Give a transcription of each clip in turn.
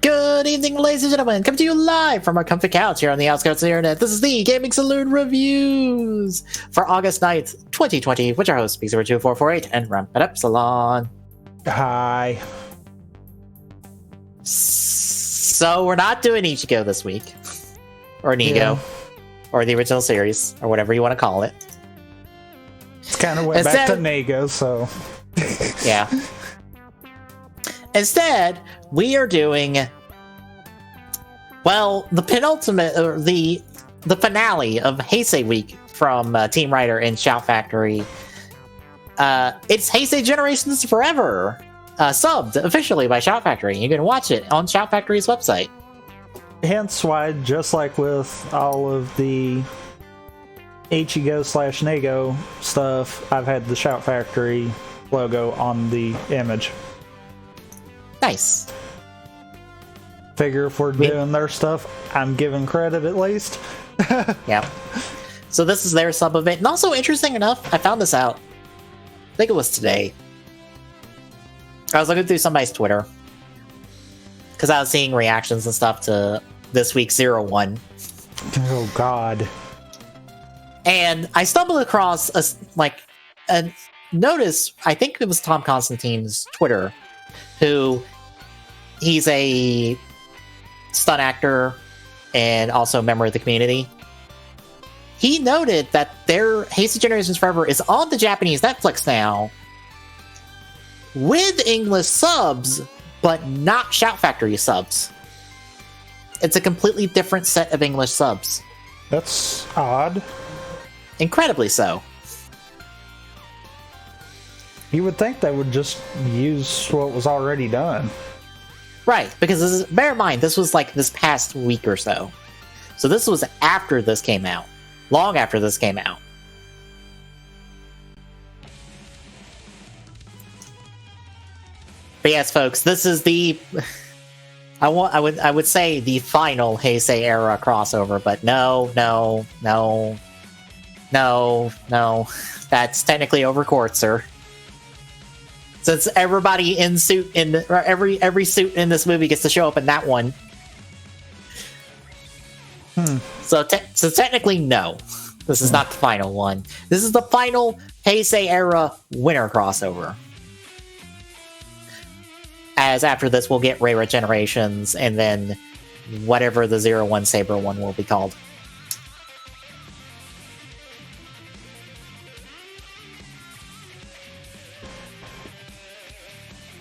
Good evening, ladies and gentlemen. Coming to you live from our comfy couch here on the outskirts of the internet. This is the Gaming Saloon Reviews for August 9th, 2020, with your host, Pixar2448, and Ramp It Up Salon. Hi. So we're not doing Ichigo this week. Or Nigo. Or the original series, or whatever you want to call it. It's kind of went back to Nego, so... Yeah. Instead, we are doing, well, the penultimate, or the finale of Heisei Week from Team Writer and Shout Factory. It's Heisei Generations Forever, subbed officially by Shout Factory. You can watch it on Shout Factory's website. Hence why, just like with all of the Ichigo/Nego stuff, I've had the Shout Factory logo on the image. Nice. Figure if we're doing their stuff, I'm giving credit at least. Yeah. So this is their sub of it. And also, interesting enough, I found this out. I think it was today. I was looking through somebody's Twitter. Because I was seeing reactions and stuff to this week's 01. Oh, God. And I stumbled across a notice, I think it was Tom Constantine's Twitter, who he's a stunt actor and also a member of the community. He noted that their Heisei Generations Forever is on the Japanese Netflix now with English subs, but not Shout Factory subs. It's a completely different set of English subs. That's odd. Incredibly so. You would think they would just use what was already done. Right, because bear in mind, this was like this past week or so. So this was after this came out. Long after this came out. But yes, folks, this is the... I would say the final Heisei era crossover, but no. That's technically over court, sir. Since everybody in suit every suit in this movie gets to show up in that one. So technically, no. This is not the final one. This is the final Heisei era winter crossover. As after this, we'll get Reira Generations, and then whatever the 01 Saber one will be called.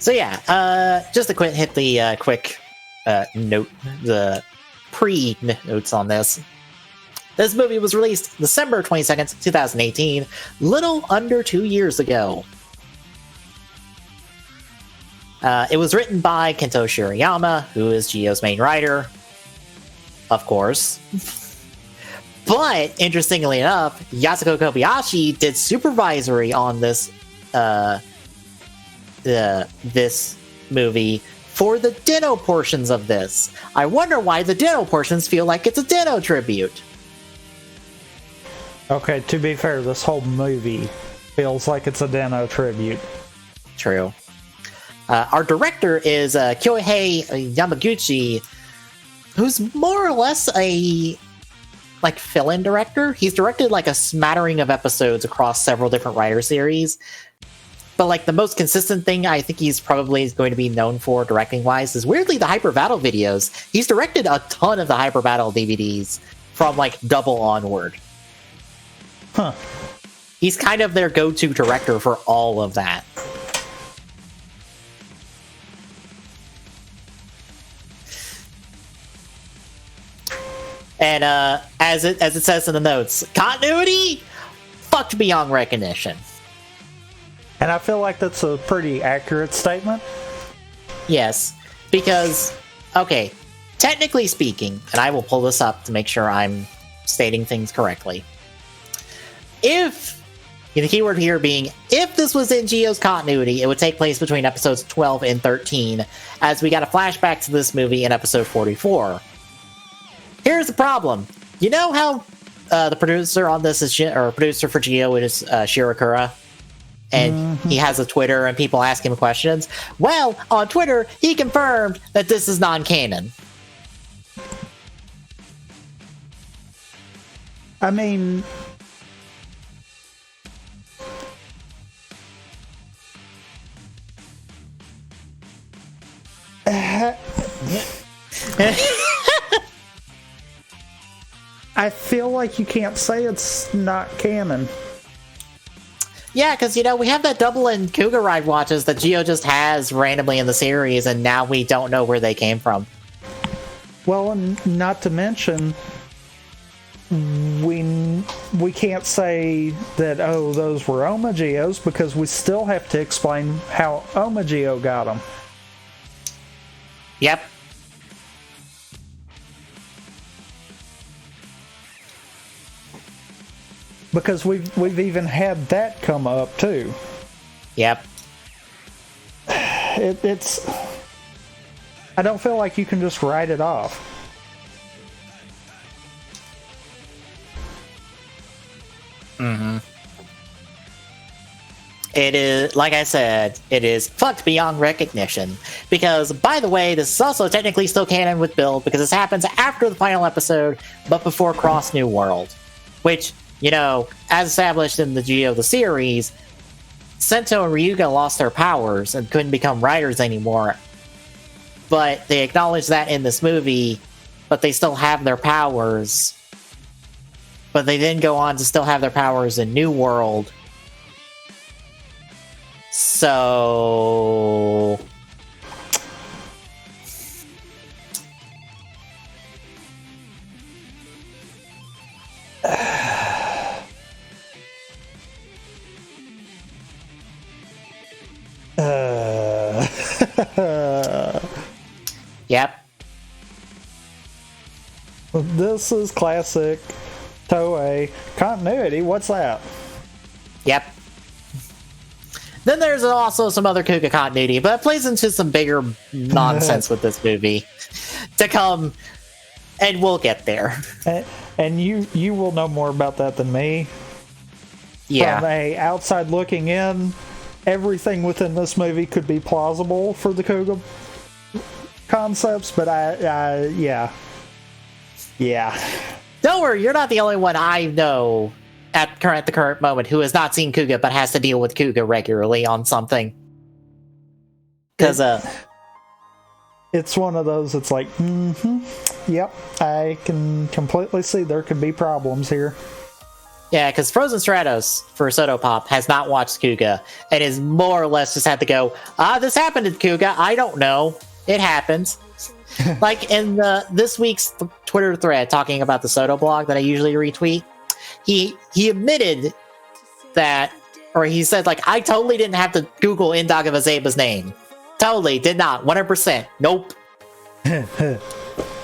So yeah, just to hit the quick note, the pre-notes on this. This movie was released December 22nd, 2018, little under 2 years ago. It was written by Kento Shirayama, who is Gio's main writer, of course. But, interestingly enough, Yasuko Kobayashi did supervisory on this this movie for the Dino portions of this. I wonder why the Dino portions feel like it's a Dino tribute. Okay, to be fair, this whole movie feels like it's a Dino tribute. True. Our director is Kyohei Yamaguchi, who's more or less a fill-in director. He's directed a smattering of episodes across several different writer series. But the most consistent thing I think he's probably going to be known for directing-wise is weirdly the Hyper Battle videos. He's directed a ton of the Hyper Battle DVDs from Double onward. Huh. He's kind of their go-to director for all of that. And as it says in the notes, continuity fucked beyond recognition. And I feel like that's a pretty accurate statement. Yes, because, okay, technically speaking, and I will pull this up to make sure I'm stating things correctly. If, the keyword here being, if this was in Gio's continuity, it would take place between episodes 12 and 13, as we got a flashback to this movie in episode 44. Here's the problem. You know how the producer on this is, or producer for Gio is Shirakura? and he has a Twitter and people ask him questions. Well, on Twitter, he confirmed that this is non-canon. I mean, I feel like you can't say it's not canon. Yeah, because, we have that double in Cougar Ride watches that Geo just has randomly in the series, and now we don't know where they came from. Well, and not to mention, we can't say that, oh, those were Oma Geos, because we still have to explain how Oma Geo got them. Yep. Because we've even had that come up too. Yep. It's. I don't feel like you can just write it off. Mm-hmm. It is, like I said, it is fucked beyond recognition. Because, by the way, this is also technically still canon with Build, because this happens after the final episode, but before Cross New World. Which, as established in the Geo the series, Sento and Ryuga lost their powers and couldn't become riders anymore. But they acknowledge that in this movie, but they still have their powers. But they then go on to still have their powers in New World. So... Yep. This is classic Toei continuity. What's that? Yep. Then there's also some other Kuga continuity, but it plays into some bigger nonsense with this movie to come, and we'll get there. And you will know more about that than me. Yeah. From a outside looking in, everything within this movie could be plausible for the Kuga concepts, but yeah. Don't worry, you're not the only one I know at the current moment who has not seen Kuga but has to deal with Kuga regularly on something. Because it's one of those. It's like, yep, I can completely see there could be problems here. Yeah, because Frozen Stratos for Soto Pop has not watched Kuga and is more or less just had to go, this happened in Kuga, I don't know. It happens. Like in this week's Twitter thread talking about the Soto blog that I usually retweet, he admitted that, or he said, like, I totally didn't have to Google Indaga Vazeba's name. Totally did not. 100%. Nope. In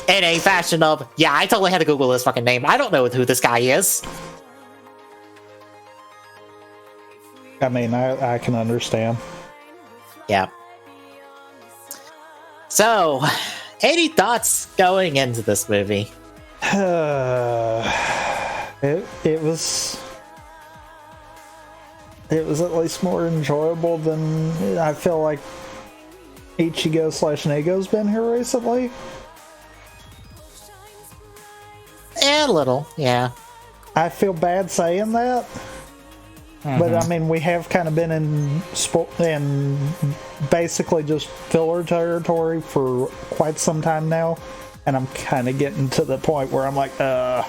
a fashion of, yeah, I totally had to Google this fucking name. I don't know who this guy is. I mean, I can understand. Yeah. So, any thoughts going into this movie? It was at least more enjoyable than I feel like Ichigo/Nego's been here recently. A little, yeah. I feel bad saying that. But I mean, we have kind of been in basically just filler territory for quite some time now, and I'm kind of getting to the point where I'm like, I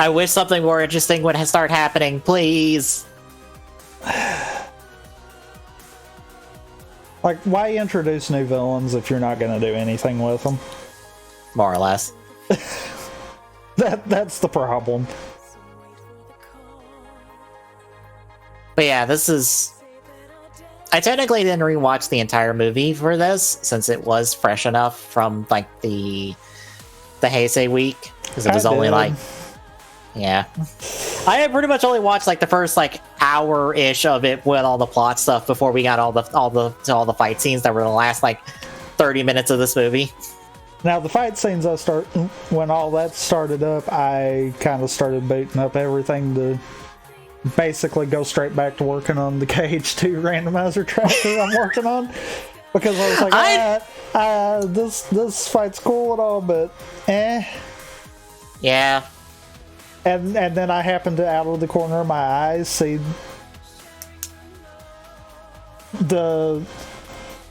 wish something more interesting would start happening, please. Like, why introduce new villains if you're not going to do anything with them? More or less. That's the problem. But yeah, this is... I technically didn't rewatch the entire movie for this, since it was fresh enough from, like, the Heisei week. Because it was only, like... Yeah. I had pretty much only watched, like, the first, like, hour-ish of it with all the plot stuff before we got all the fight scenes that were the last, like, 30 minutes of this movie. Now, the fight scenes when all that started up, I kind of started booting up everything to basically go straight back to working on the KH2 randomizer tracker I'm working on. Because I was like, this fight's cool and all, but Yeah. And then I happened to, out of the corner of my eyes, see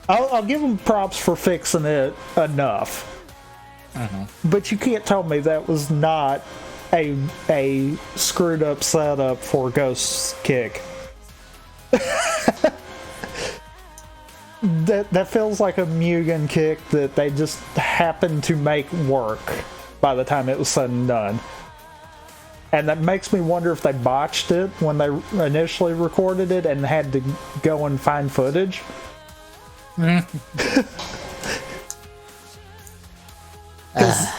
I'll give them props for fixing it enough. But you can't tell me that was not a screwed up setup for Ghost's kick. That feels like a Mugen kick that they just happened to make work by the time it was said and done. And that makes me wonder if they botched it when they initially recorded it and had to go and find footage. Because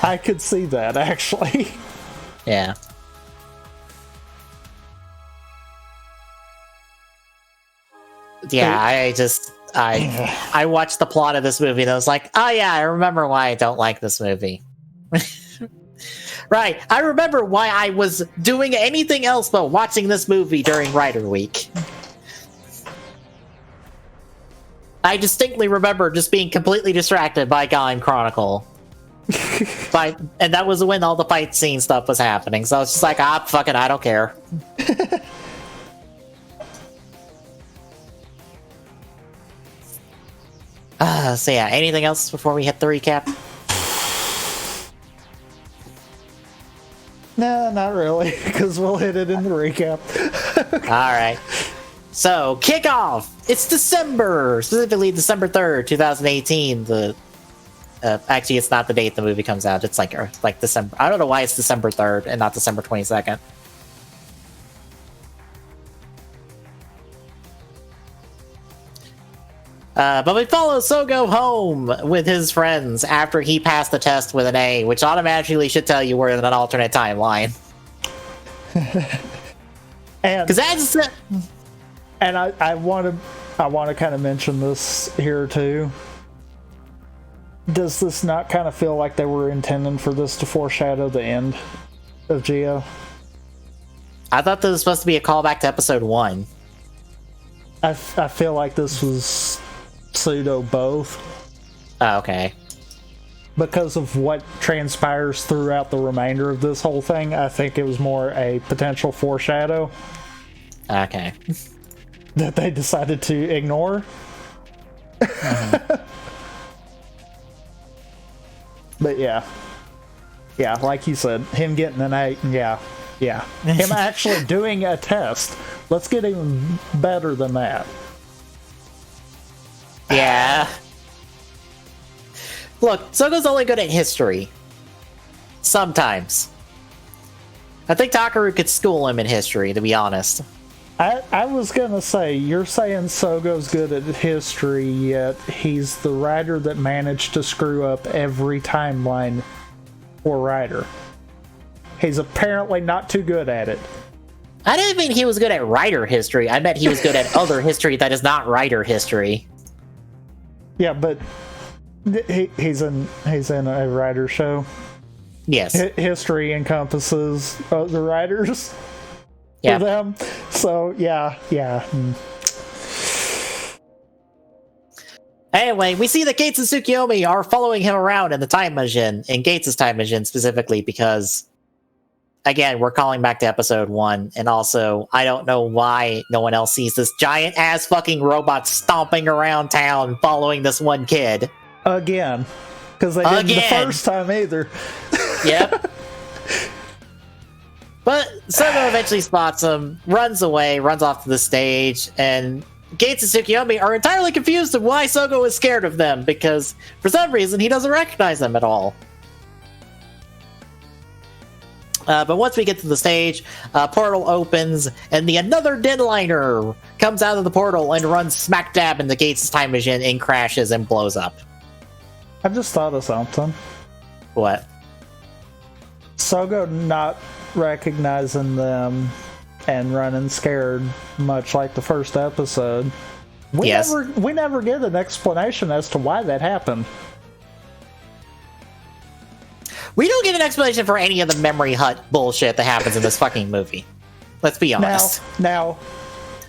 I could see that, actually. Yeah. Yeah, I watched the plot of this movie and I was like, oh yeah, I remember why I don't like this movie. Right, I remember why I was doing anything else but watching this movie during Writer Week. I distinctly remember just being completely distracted by Gaim Chronicle. And that was when all the fight scene stuff was happening, so I was just like, fuck it, I don't care. So yeah, anything else before we hit the recap? No, not really, because we'll hit it in the recap. Alright. So, kickoff! It's December! Specifically December 3rd, 2018. Actually, it's not the date the movie comes out. It's like December. I don't know why it's December 3rd and not December 22nd. But we follow Sogo home with his friends after he passed the test with an A, which automatically should tell you we're in an alternate timeline. Because that's... And I want to kind of mention this here too. Does this not kind of feel like they were intending for this to foreshadow the end of Geo? I thought this was supposed to be a callback to episode 1. I feel like this was pseudo both. Oh, okay. Because of what transpires throughout the remainder of this whole thing, I think it was more a potential foreshadow. Okay. That they decided to ignore. But yeah, like you said, him getting an 8, yeah, him actually doing a test. Let's get even better than that. Yeah. Look, Sogo's only good at history. Sometimes. I think Takaru could school him in history, to be honest. I was gonna say, you're saying Sogo's good at history, yet he's the writer that managed to screw up every timeline for writer. He's apparently not too good at it. I didn't mean he was good at writer history. I meant he was good at other history that is not writer history. Yeah, but he's in a writer show. Yes. History encompasses the writers. Yeah. For them. So yeah. Anyway, we see that Gates and Tsukiyomi are following him around in the time machine, in Gates' time machine specifically, because again, we're calling back to episode 1, and also I don't know why no one else sees this giant ass fucking robot stomping around town following this one kid. Again. Because they didn't the first time either. Yep. But Sogo eventually spots him, runs away, runs off to the stage, and Gates and Tsukiyomi are entirely confused of why Sogo is scared of them, because for some reason he doesn't recognize them at all. But once we get to the stage, a portal opens, and another Deadliner comes out of the portal and runs smack dab into Gates' time machine and crashes and blows up. I just thought of something. What? Sogo not recognizing them and running scared, much like the first episode. We never get an explanation as to why that happened. We don't get an explanation for any of the memory hut bullshit that happens in this fucking movie. Let's be honest. Now,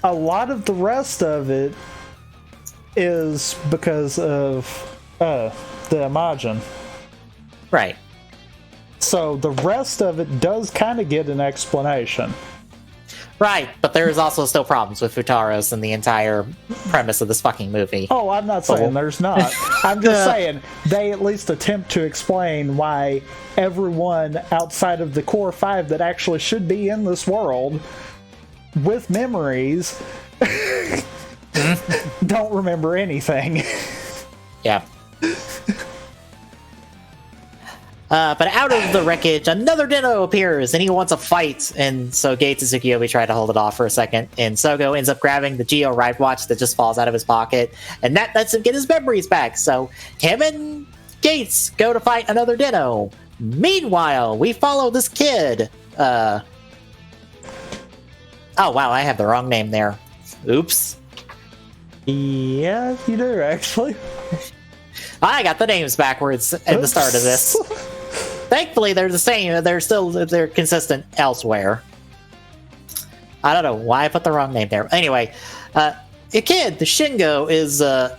a lot of the rest of it is because of the Imagine. Right. So the rest of it does kind of get an explanation. Right, but there is also still problems with Futaros and the entire premise of this fucking movie. Oh, I'm not saying there's not. I'm just saying they at least attempt to explain why everyone outside of the core 5 that actually should be in this world with memories don't remember anything. Yeah. But out of the wreckage, another Dino appears, and he wants a fight. And so Gates and Tsukiyomi try to hold it off for a second. And Sogo ends up grabbing the Geo ride watch that just falls out of his pocket. And that lets him get his memories back. So him and Gates go to fight another Dino. Meanwhile, we follow this kid. Oh, wow, I have the wrong name there. Oops. Yeah, you do, actually. I got the names backwards at the start of this. Thankfully, they're the same. They're consistent elsewhere. I don't know why I put the wrong name there. Anyway, a kid, the Shingo,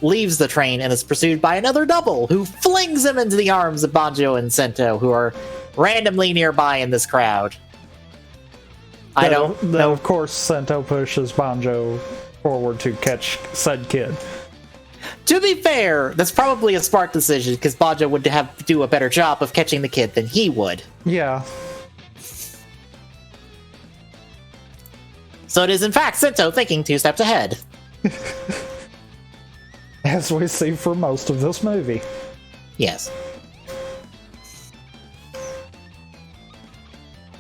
leaves the train and is pursued by another double who flings him into the arms of Banjo and Sento, who are randomly nearby in this crowd. I don't know. Of course, Sento pushes Banjo forward to catch said kid. To be fair, that's probably a smart decision because Banjo would have to do a better job of catching the kid than he would. Yeah. So it is in fact Sento thinking 2 steps ahead. As we see for most of this movie. Yes.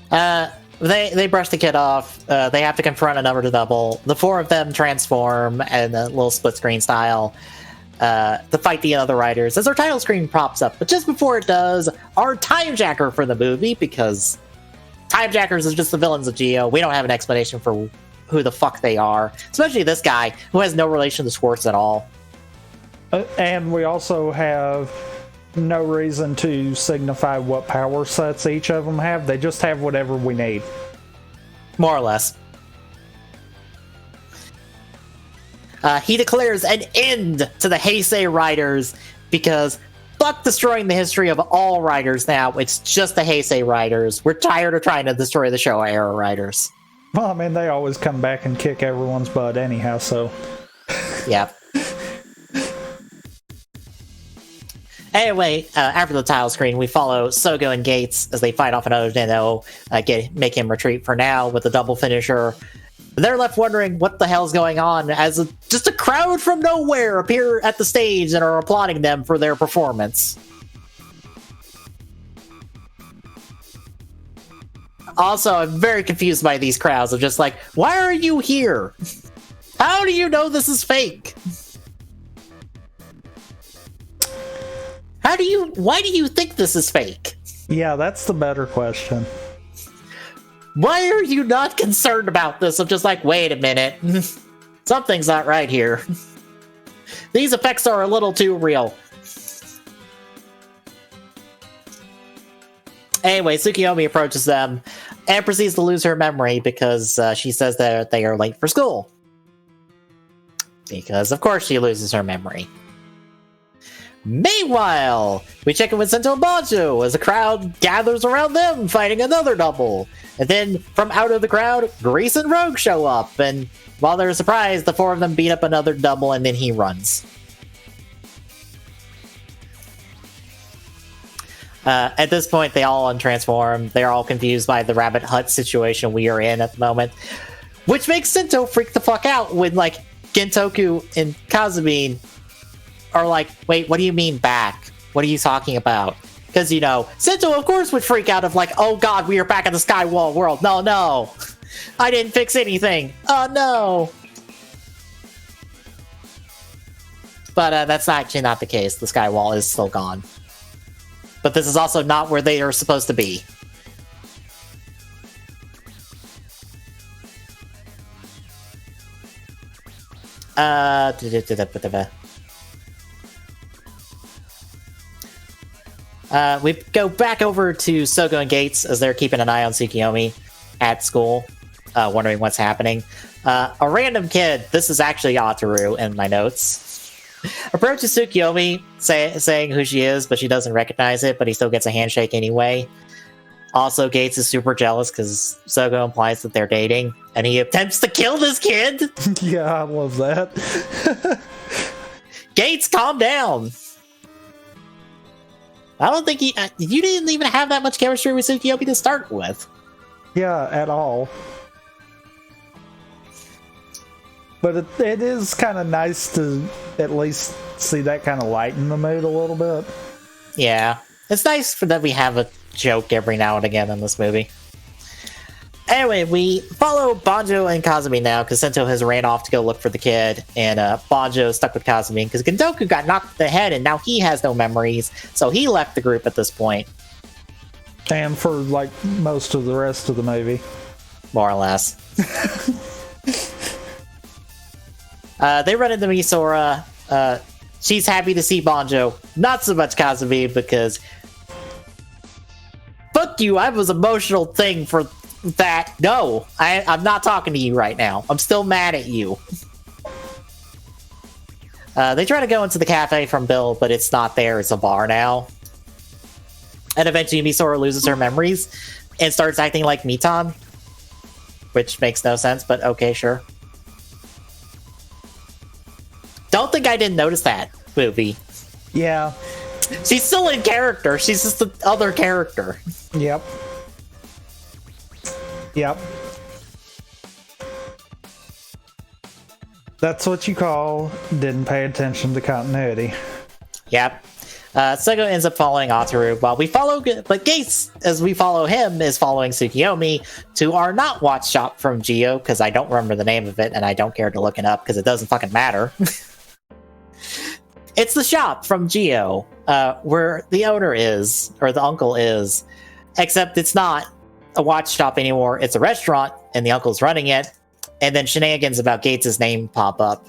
They brush the kid off. They have to confront a number to double. The 4 of them transform in a little split screen style to fight the other riders as our title screen pops up. But just before it does, our time jacker for the movie, because time jackers is just the villains of Geo. We don't have an explanation for who the fuck they are, especially this guy who has no relation to Schwartz at all. And we also have no reason to signify what power sets each of them have. They just have whatever we need. More or less. He declares an end to the Heisei riders because fuck destroying the history of all riders now. It's just the Heisei riders. We're tired of trying to destroy the Showa era riders. Well, I mean, they always come back and kick everyone's butt anyhow, so... Yeah. Anyway, after the title screen, we follow Sogo and Gates as they fight off another Dino, make him retreat for now with a double finisher. They're left wondering what the hell's going on as just a crowd from nowhere appear at the stage and are applauding them for their performance. Also, I'm very confused by these crowds of just like, why are you here? How do you know this is fake? Why do you think this is fake? Yeah, that's the better question. Why are you not concerned about this? I'm just like, wait a minute. Something's not right here. These effects are a little too real. Anyway, Tsukiyomi approaches them and proceeds to lose her memory because she says that they are late for school. Because, of course, she loses her memory. Meanwhile, we check in with Sento and Banjo as a crowd gathers around them fighting another double. And then, from out of the crowd, Grease and Rogue show up, and while they're surprised, the 4 of them beat up another double and then he runs. At this point, they all untransform. They're all confused by the rabbit hut situation we are in at the moment, which makes Sento freak the fuck out when, like, Gentoku and Kazumi are like, wait, what do you mean back? What are you talking about? Because, you know, Sento, of course, would freak out of like, oh god, we are back in the Skywall world. No. I didn't fix anything. Oh, no. But that's actually not the case. The Skywall is still gone. But this is also not where they are supposed to be. We go back over to Sogo and Gates as they're keeping an eye on Tsukiyomi at school, wondering what's happening. A random kid, this is actually Ataru in my notes, approaches Tsukiyomi saying who she is, but she doesn't recognize it, but he still gets a handshake anyway. Also, Gates is super jealous because Sogo implies that they're dating, and he attempts to kill this kid! Yeah, I love that. Gates, calm down! I don't think you didn't even have that much chemistry with Tsukiyomi to start with. Yeah, at all. But it is kind of nice to at least see that kind of lighten the mood a little bit. Yeah. It's nice that we have a joke every now and again in this movie. Anyway, we follow Banjo and Kazumi now, because Sento has ran off to go look for the kid, and Banjo is stuck with Kazumi, because Gendoku got knocked in the head, and now he has no memories, so he left the group at this point. And for, like, most of the rest of the movie. More or less. They run into Misora. She's happy to see Banjo. Not so much Kazumi, because... Fuck you, I was emotional thing for that. No, I'm not talking to you right now. I'm still mad at you. They try to go into the cafe from Bill, but it's not there. It's a bar now. And eventually Misora loses her memories and starts acting like Mitan. Which makes no sense, but okay, sure. Don't think I didn't notice that movie. Yeah. She's still in character. She's just the other character. Yep. Yep. That's what you call didn't pay attention to continuity. Yep. Sego ends up following Ataru while we follow, but Gates, as we follow him, is following Tsukiyomi to our not watch shop from Geo, because I don't remember the name of it and I don't care to look it up because it doesn't fucking matter. It's the shop from Geo, where the owner is, or the uncle is, except it's not a watch shop anymore. It's a restaurant, and the uncle's running it, and then shenanigans about Gates' name pop up.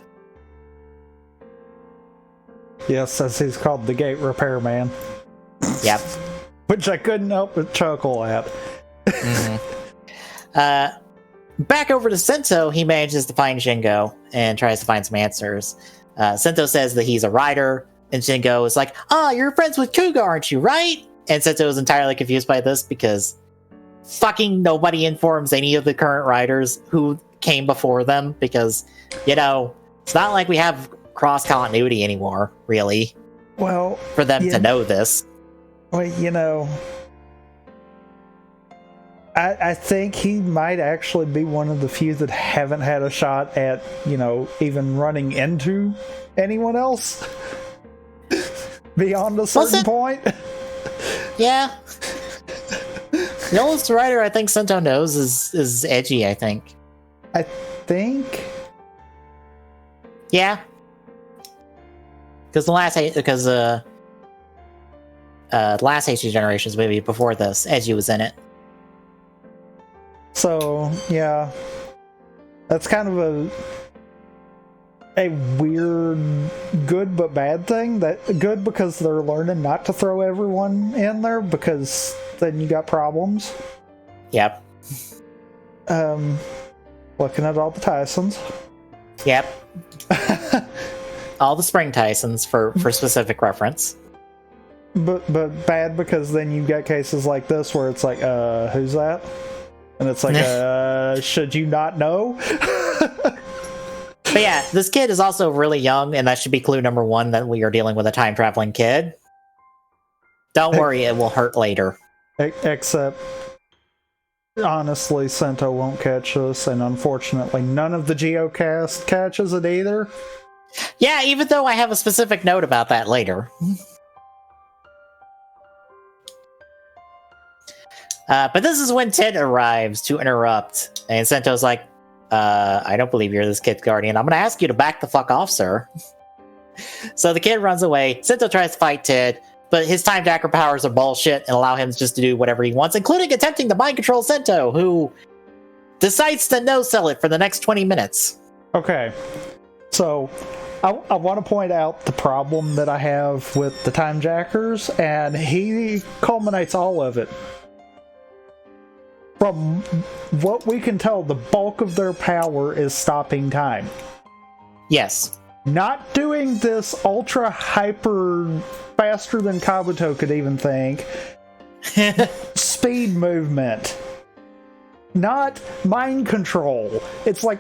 Yes, as he's called the Gate Repairman. Yep. Which I couldn't help but chuckle at. Mm-hmm. Back over to Sento, he manages to find Shingo and tries to find some answers. Sento says that he's a writer, and Shingo is like, you're friends with Kuga, aren't you, right? And Sento is entirely confused by this because fucking nobody informs any of the current writers who came before them, because, it's not like we have cross-continuity anymore, really. Well, for them to know this. Well, I think he might actually be one of the few that haven't had a shot at, even running into anyone else beyond a certain point. Yeah. The oldest writer I think Sento knows is Edgy, I think. I think? Yeah. Because the last Heisei Generations movie before this, Edgy was in it. So, yeah. That's kind of a weird good but bad thing. That good because they're learning not to throw everyone in there, because then you got problems. Yep. Looking at all the Tysons. Yep. All the Spring Tysons for specific reference. But bad because then you got cases like this where it's like, who's that? And it's like, should you not know? But yeah, this kid is also really young, and that should be clue number one, that we are dealing with a time-traveling kid. Don't worry, it will hurt later. Except, honestly, Sento won't catch this, and unfortunately, none of the Geocast catches it either. Yeah, even though I have a specific note about that later. But this is when Ted arrives to interrupt, and Sento's like, I don't believe you're this kid's guardian. I'm gonna ask you to back the fuck off, sir. So the kid runs away. Sento tries to fight Ted, but his time jacker powers are bullshit and allow him just to do whatever he wants, including attempting to mind control Sento, who decides to no-sell it for the next 20 minutes. Okay. So, I want to point out the problem that I have with the Time Jackers, and he culminates all of it. From what we can tell, the bulk of their power is stopping time. Yes. Not doing this ultra hyper faster than Kabuto could even think. Speed movement. Not mind control. It's like,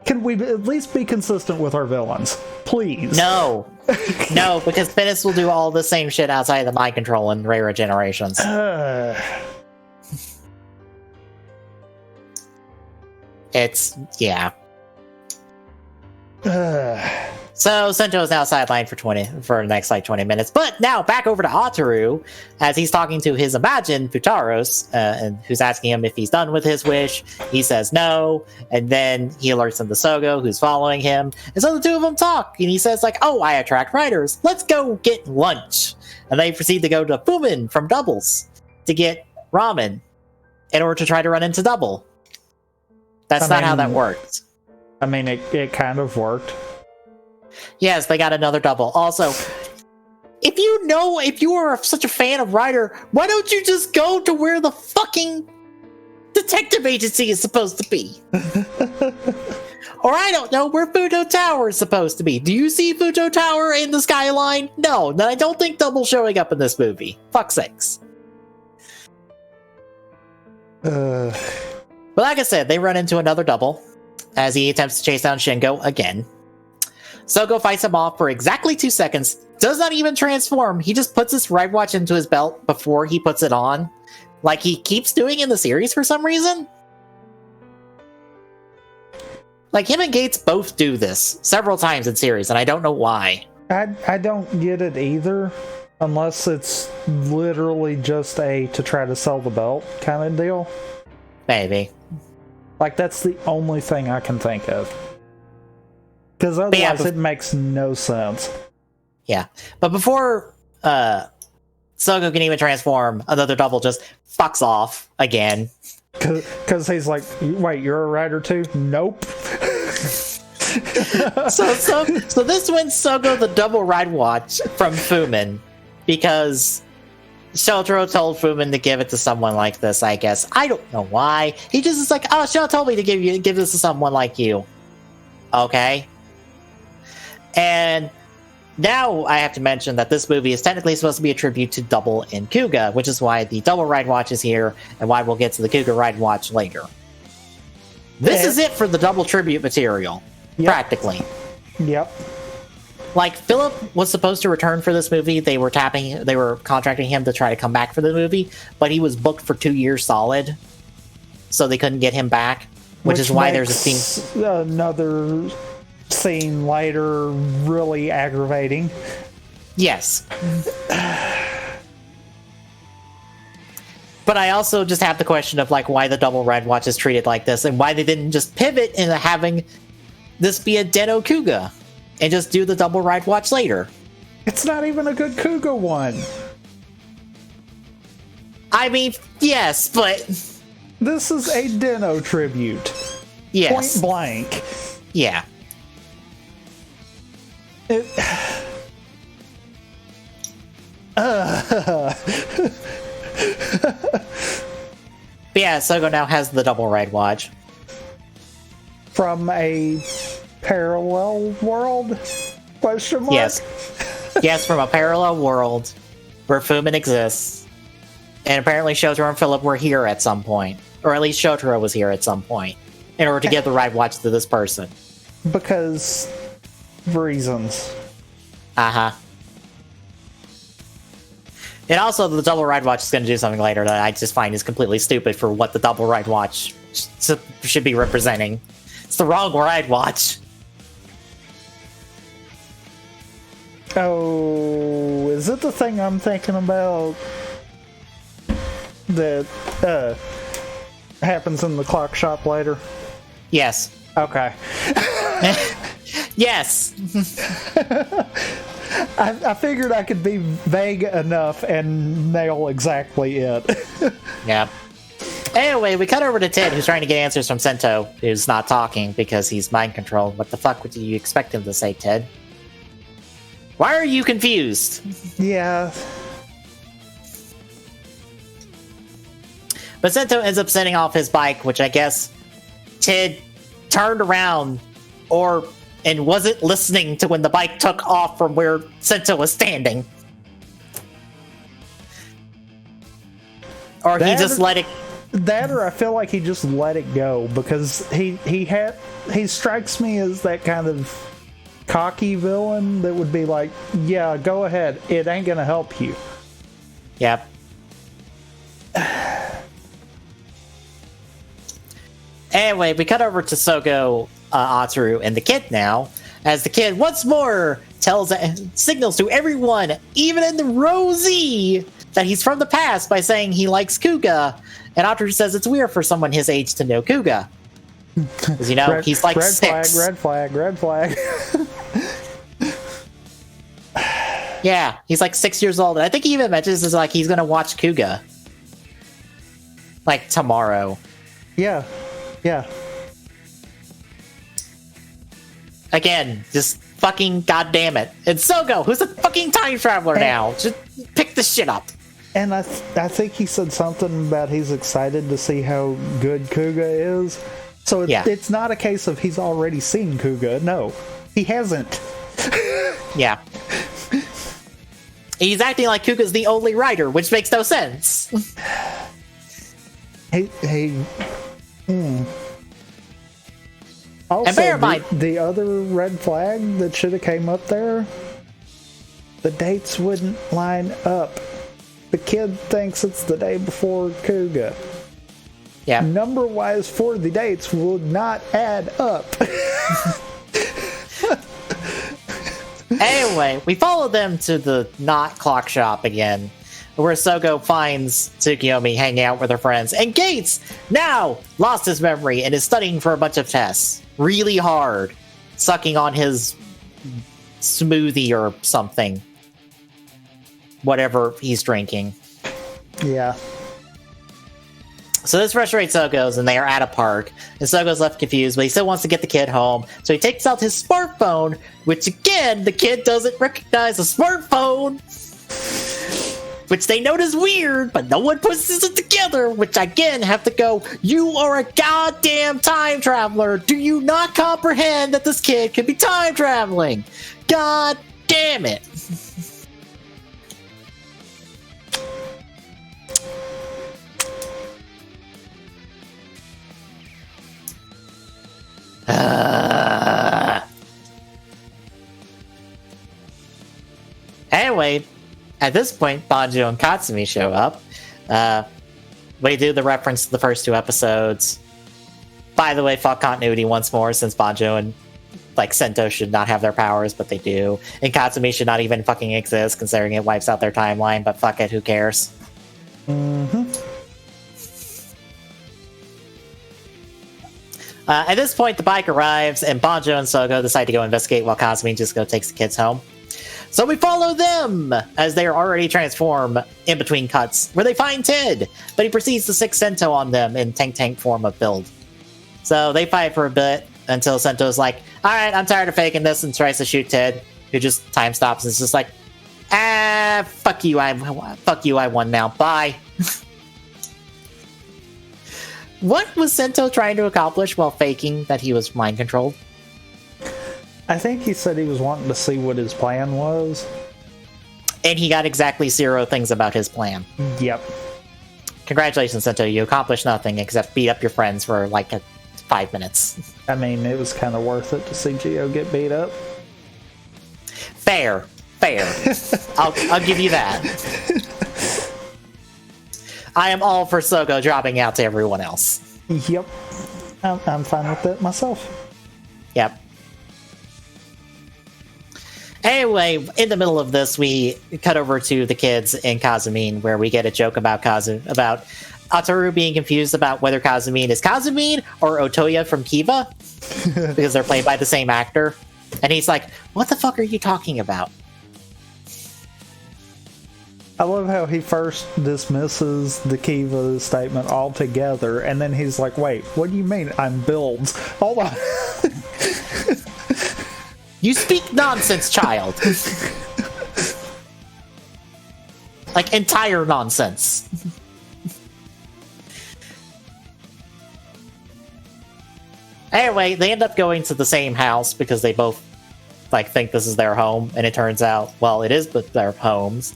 can we at least be consistent with our villains? Please. No. No, because Fennis will do all the same shit outside of the mind control in Rare Generations. It's, yeah. So Senjo is now sidelined for the next 20 minutes. But now back over to Ataru as he's talking to his imagined Futaros, and who's asking him if he's done with his wish. He says no, and then he alerts him to Sogo, who's following him. And so the two of them talk, and he says like, "Oh, I attract writers. Let's go get lunch." And they proceed to go to Fumin from Doubles to get ramen in order to try to run into Double. That's not how that worked. I mean, it kind of worked. Yes, they got another double. Also, if you are such a fan of Ryder, why don't you just go to where the fucking detective agency is supposed to be? Or I don't know, where Futo Tower is supposed to be. Do you see Futo Tower in the skyline? No, then I don't think Double showing up in this movie. Fuck's sakes. But like I said, they run into another double as he attempts to chase down Shingo again. Sogo fights him off for exactly 2 seconds, does not even transform. He just puts his ride watch into his belt before he puts it on, like he keeps doing in the series for some reason. Like, him and Gates both do this several times in series, and I don't know why. I don't get it either, unless it's literally just to try to sell the belt kind of deal. Maybe. Like, that's the only thing I can think of. Because otherwise it makes no sense. Yeah. But before Sogo can even transform, another double just fucks off again. Because he's like, wait, you're a rider too? Nope. So this wins Sogo the double ride watch from Fumin, because Shotaro told Fumin to give it to someone like this, I guess. I don't know why. He just is like, oh, Shotaro told me to give this to someone like you. Okay. And now I have to mention that this movie is technically supposed to be a tribute to Double and Kuga, which is why the Double Ride Watch is here, and why we'll get to the Kuga Ride Watch later. This is it for the Double tribute material, practically. Yep. Like, Philip was supposed to return for this movie. They were contracting him to try to come back for the movie, but he was booked for 2 years solid, so they couldn't get him back, which is why there's a scene. Another scene later really aggravating. Yes. But I also just have the question of, like, why the Double Ride Watch is treated like this, and why they didn't just pivot into having this be a Den-O Kuga and just do the Double Ride Watch later. It's not even a good Kuga one. I mean, yes, but this is a Den-O tribute. Yes. Point blank. Yeah. But yeah, Sogo now has the Double Ride Watch. From a parallel world? Question mark? Yes. Yes, from a parallel world where Fumin exists. And apparently Shotaro and Philip were here at some point. Or at least Shotaro was here at some point. In order to give the Ride Watch to this person. Because reasons. Uh-huh. And also, the Double Ride Watch is going to do something later that I just find is completely stupid for what the Double Ride Watch should be representing. It's the wrong Ride Watch. Oh, is it the thing I'm thinking about that happens in the clock shop later? Yes. Okay. Yes. I figured I could be vague enough and nail exactly it. Yeah. Anyway, we cut over to Ted, who's trying to get answers from Sento, who's not talking because he's mind controlled. What the fuck would you expect him to say, Ted? Why are you confused? Yeah. But Sento ends up setting off his bike, which I guess Ted turned around and wasn't listening to when the bike took off from where Sento was standing. Or he just let it... That, or I feel like he just let it go, because he strikes me as that kind of cocky villain that would be like, yeah, go ahead, it ain't gonna help you. Yep. Anyway, we cut over to Sogo, Ataru, and the kid now, as the kid once more signals to everyone, even in the Rosie, that he's from the past by saying he likes Kuga, and Ataru says it's weird for someone his age to know Kuga. Because, he's like red 6. Red flag. Yeah, he's like 6 years old, and I think he even mentions is like he's gonna watch Kuga. Like, tomorrow. Yeah. Again, just fucking goddamn it. And Sogo, who's a fucking time traveler now. Just pick this shit up. And I think he said something about he's excited to see how good Kuga is. So it's not a case of he's already seen Kuga. No, he hasn't. Yeah. He's acting like Kuga's the only writer, which makes no sense. Also, and bear in mind, the other red flag that should have came up there, the dates wouldn't line up. The kid thinks it's the day before Kuga. Yeah. Number-wise for the dates would not add up. Anyway, we follow them to the not clock shop again, where Sogo finds Tsukiyomi hanging out with her friends, and Gates now lost his memory and is studying for a bunch of tests really hard, sucking on his smoothie or something, whatever he's drinking. Yeah. So this frustrates Sogo's, and they are at a park, and Sogo's left confused, but he still wants to get the kid home, so he takes out his smartphone, which again, the kid doesn't recognize a smartphone, which they note is weird, but no one puts this together, which again have to go, you are a goddamn time traveler! Do you not comprehend that this kid could be time traveling? God damn it! Anyway, at this point, Banjo and Katsumi show up. We do the reference to the first 2 episodes. By the way, fuck continuity once more, since Banjo and Sento should not have their powers, but they do. And Katsumi should not even fucking exist, considering it wipes out their timeline, but fuck it, who cares? At this point, the bike arrives, and Banjo and Sogo decide to go investigate while Katsumi just takes the kids home. So we follow them, as they are already transformed in between cuts, where they find Ted, but he proceeds to sick Sento on them in tank form of build. So they fight for a bit, until Sento's like, alright, I'm tired of faking this, and tries to shoot Ted, who just time stops and is just like, fuck you, I won now, bye. What was Sento trying to accomplish while faking that he was mind controlled? I think he said he was wanting to see what his plan was. And he got exactly 0 things about his plan. Yep. Congratulations, Sento. You accomplished nothing except beat up your friends for 5 minutes. I mean, it was kind of worth it to see Gio get beat up. Fair. I'll give you that. I am all for Sogo dropping out to everyone else. Yep. I'm fine with that myself. Yep. Anyway, in the middle of this, we cut over to the kids in Kazumine, where we get a joke about Ataru being confused about whether Kazumine is Kazumine or Otoya from Kiva, because they're played by the same actor. And he's like, what the fuck are you talking about? I love how he first dismisses the Kiva statement altogether, and then he's like, wait, what do you mean I'm builds? Hold on. You speak nonsense, child. Like, entire nonsense. Anyway, they end up going to the same house because they both, like, think this is their home, and it turns out, well, it is their homes.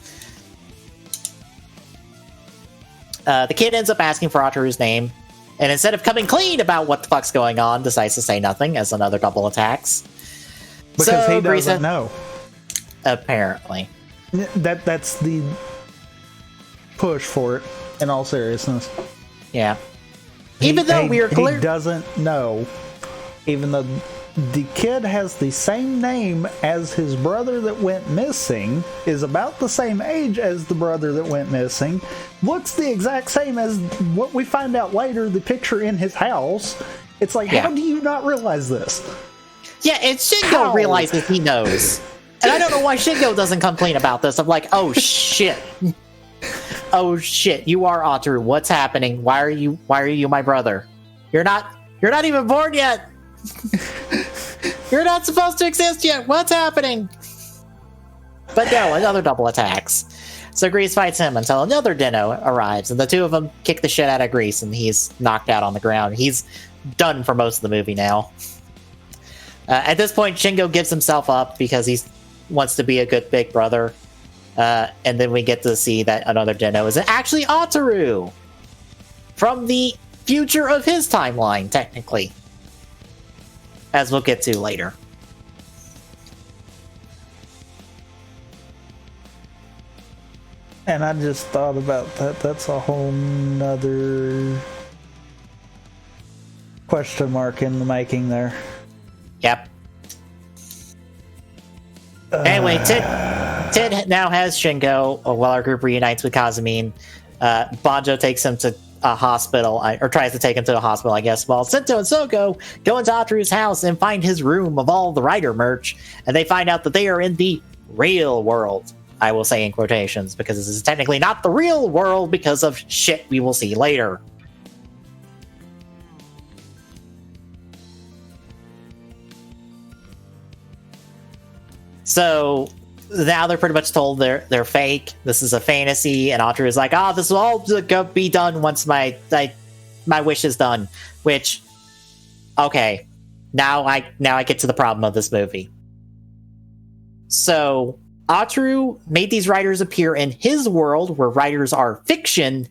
The kid ends up asking for Ataru's name, and instead of coming clean about what the fuck's going on, decides to say nothing as another double attacks. Because he doesn't know. Apparently. That's the push for it, in all seriousness. Yeah. Even though we are clear... He doesn't know. Even though the kid has the same name as his brother that went missing, is about the same age as the brother that went missing, looks the exact same as what we find out later, the picture in his house. It's like, how do you not realize this? Yeah, and Shingo realizes he knows. And I don't know why Shingo doesn't come clean about this. I'm like, oh shit. Oh shit, you are Ataru. What's happening? Why are you my brother? You're not even born yet. You're not supposed to exist yet. What's happening? But no, another double attacks. So Grease fights him until another Dino arrives, and the two of them kick the shit out of Grease, and he's knocked out on the ground. He's done for most of the movie now. At this point, Shingo gives himself up because he wants to be a good big brother. And then we get to see that another Dino is actually Ataru from the future of his timeline, technically. As we'll get to later. And I just thought about that. That's a whole nother question mark in the making there. Yep. Anyway, Tid now has Shingo while our group reunites with Kazumine. Banjo takes him to a hospital, or tries to take him to a hospital, I guess, while Sento and Soko go into Ataru's house and find his room of all the Rider merch, and they find out that they are in the real world. I will say in quotations, because this is technically not the real world because of shit we will see later. So now they're pretty much told they're fake. This is a fantasy, and Ataru is like, this will all be done once my wish is done. Which, okay, now I get to the problem of this movie. So Ataru made these writers appear in his world, where writers are fiction,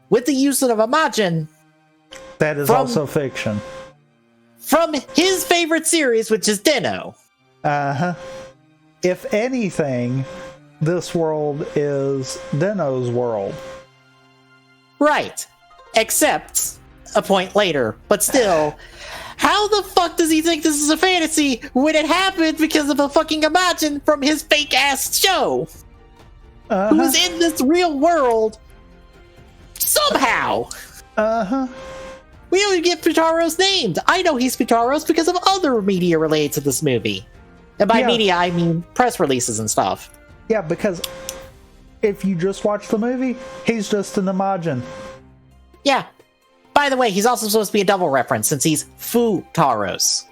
with the use of Imagine. That is also fiction. From his favorite series, which is Dino. Uh-huh. If anything, this world is Dino's world. Right. Except a point later. But still, how the fuck does he think this is a fantasy when it happened because of a fucking Imagine from his fake-ass show? Who's in this real world somehow? We don't even get Futaro's named. I know he's Futaro's because of other media related to this movie. And by media, I mean press releases and stuff. Yeah, because if you just watch the movie, he's just an Imagine. Yeah. By the way, he's also supposed to be a double reference since he's Futaros.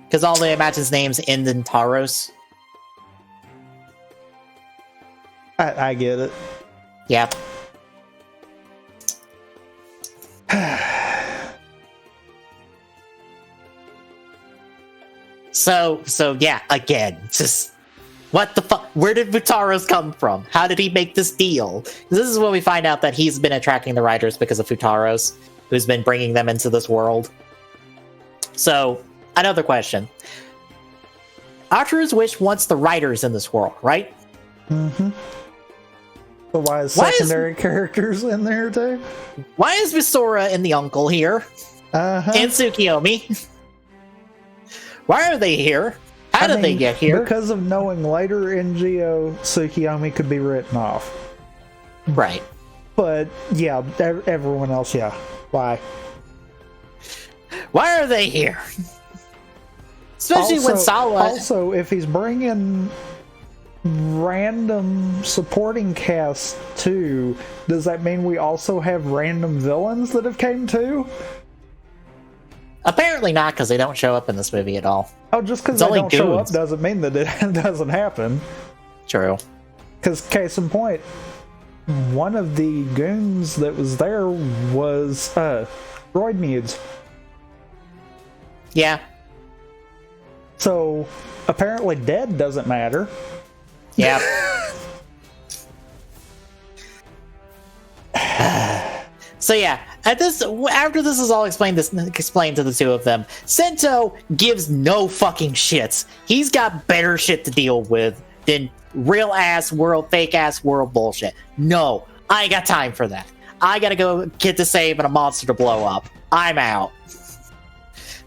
Because all the Imagine's names end in Taros. I get it. Yeah. So yeah, again, just what the fuck? Where did Futaros come from? How did he make this deal? This is when we find out that he's been attracting the writers because of Futaros, who's been bringing them into this world. So, another question. Ataru's wish wants the writers in this world, right? Mm-hmm. But why is secondary characters in there too? Why is Misora and the uncle here? And Tsukiyomi? Why are they here? How did they get here? Because of knowing later in Geo, Tsukiyomi could be written off. Right. But, yeah, everyone else, yeah. Why? Why are they here? Especially when Sawa... Also, if he's bringing random supporting cast too, does that mean we also have random villains that have came too? Apparently not, because they don't show up in this movie at all. Oh, just because they don't show up doesn't mean that it doesn't happen. True. Because, case in point, one of the goons that was there was Droid Mudes. Yeah. So, apparently dead doesn't matter. Yeah. So yeah, after this is all explained to the two of them, Sento gives no fucking shits. He's got better shit to deal with than real ass world, fake ass world bullshit. No, I ain't got time for that. I gotta go get to save and a monster to blow up. I'm out.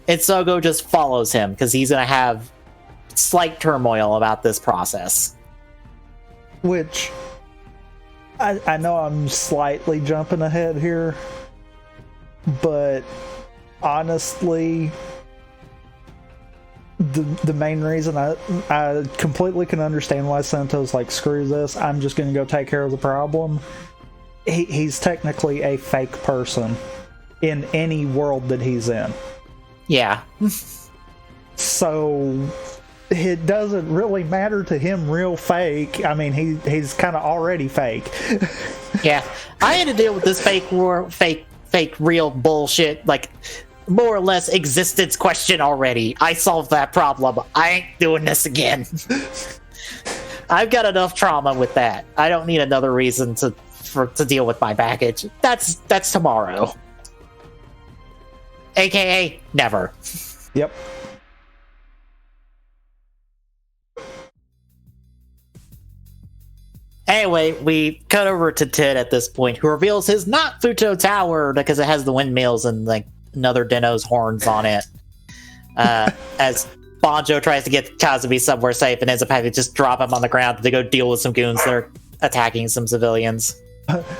And Sogo just follows him because he's gonna have slight turmoil about this process. Which, I know I'm slightly jumping ahead here, but honestly, the main reason I completely can understand why Sento's like, screw this, I'm just going to go take care of the problem. He's technically a fake person in any world that he's in. Yeah. So it doesn't really matter to him, real fake. I mean, he's kind of already fake. Yeah, I had to deal with this fake real bullshit, like more or less existence question already. I solved that problem. I ain't doing this again. I've got enough trauma with that. I don't need another reason to deal with my baggage. That's tomorrow. AKA never. Yep. Anyway, we cut over to Tid at this point, who reveals his not Futo Tower because it has the windmills and like another Dino's horns on it. As Banjo tries to get Kazumi somewhere safe and ends up having to just drop him on the ground to go deal with some goons that are attacking some civilians.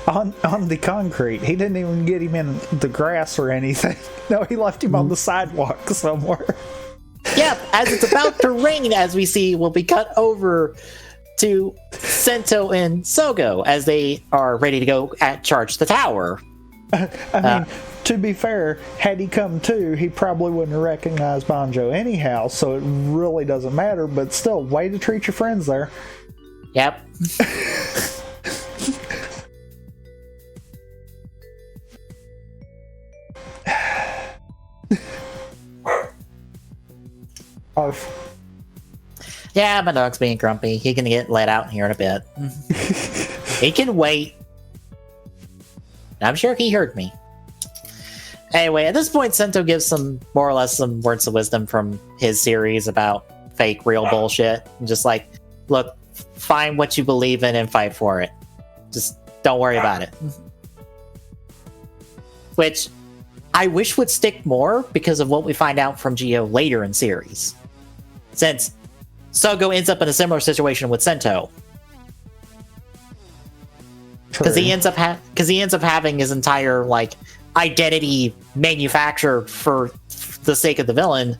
On the concrete. He didn't even get him in the grass or anything. No, he left him on the sidewalk somewhere. Yep, as it's about to rain, as we see, will be cut over to Sento and Sogo as they are ready to go charge the tower. I mean, to be fair, had he come to, he probably wouldn't have recognized Banjo anyhow, so it really doesn't matter, but still, way to treat your friends there. Yep. Arf. Yeah, my dog's being grumpy. He can get let out here in a bit. He can wait. I'm sure he heard me. Anyway, at this point, Sento gives some words of wisdom from his series about fake, real bullshit. And just like, look, find what you believe in and fight for it. Just don't worry about it. Which I wish would stick more because of what we find out from Geo later in series. Since Sogo ends up in a similar situation with Sento. Because he ends up having his entire like identity manufactured for the sake of the villain,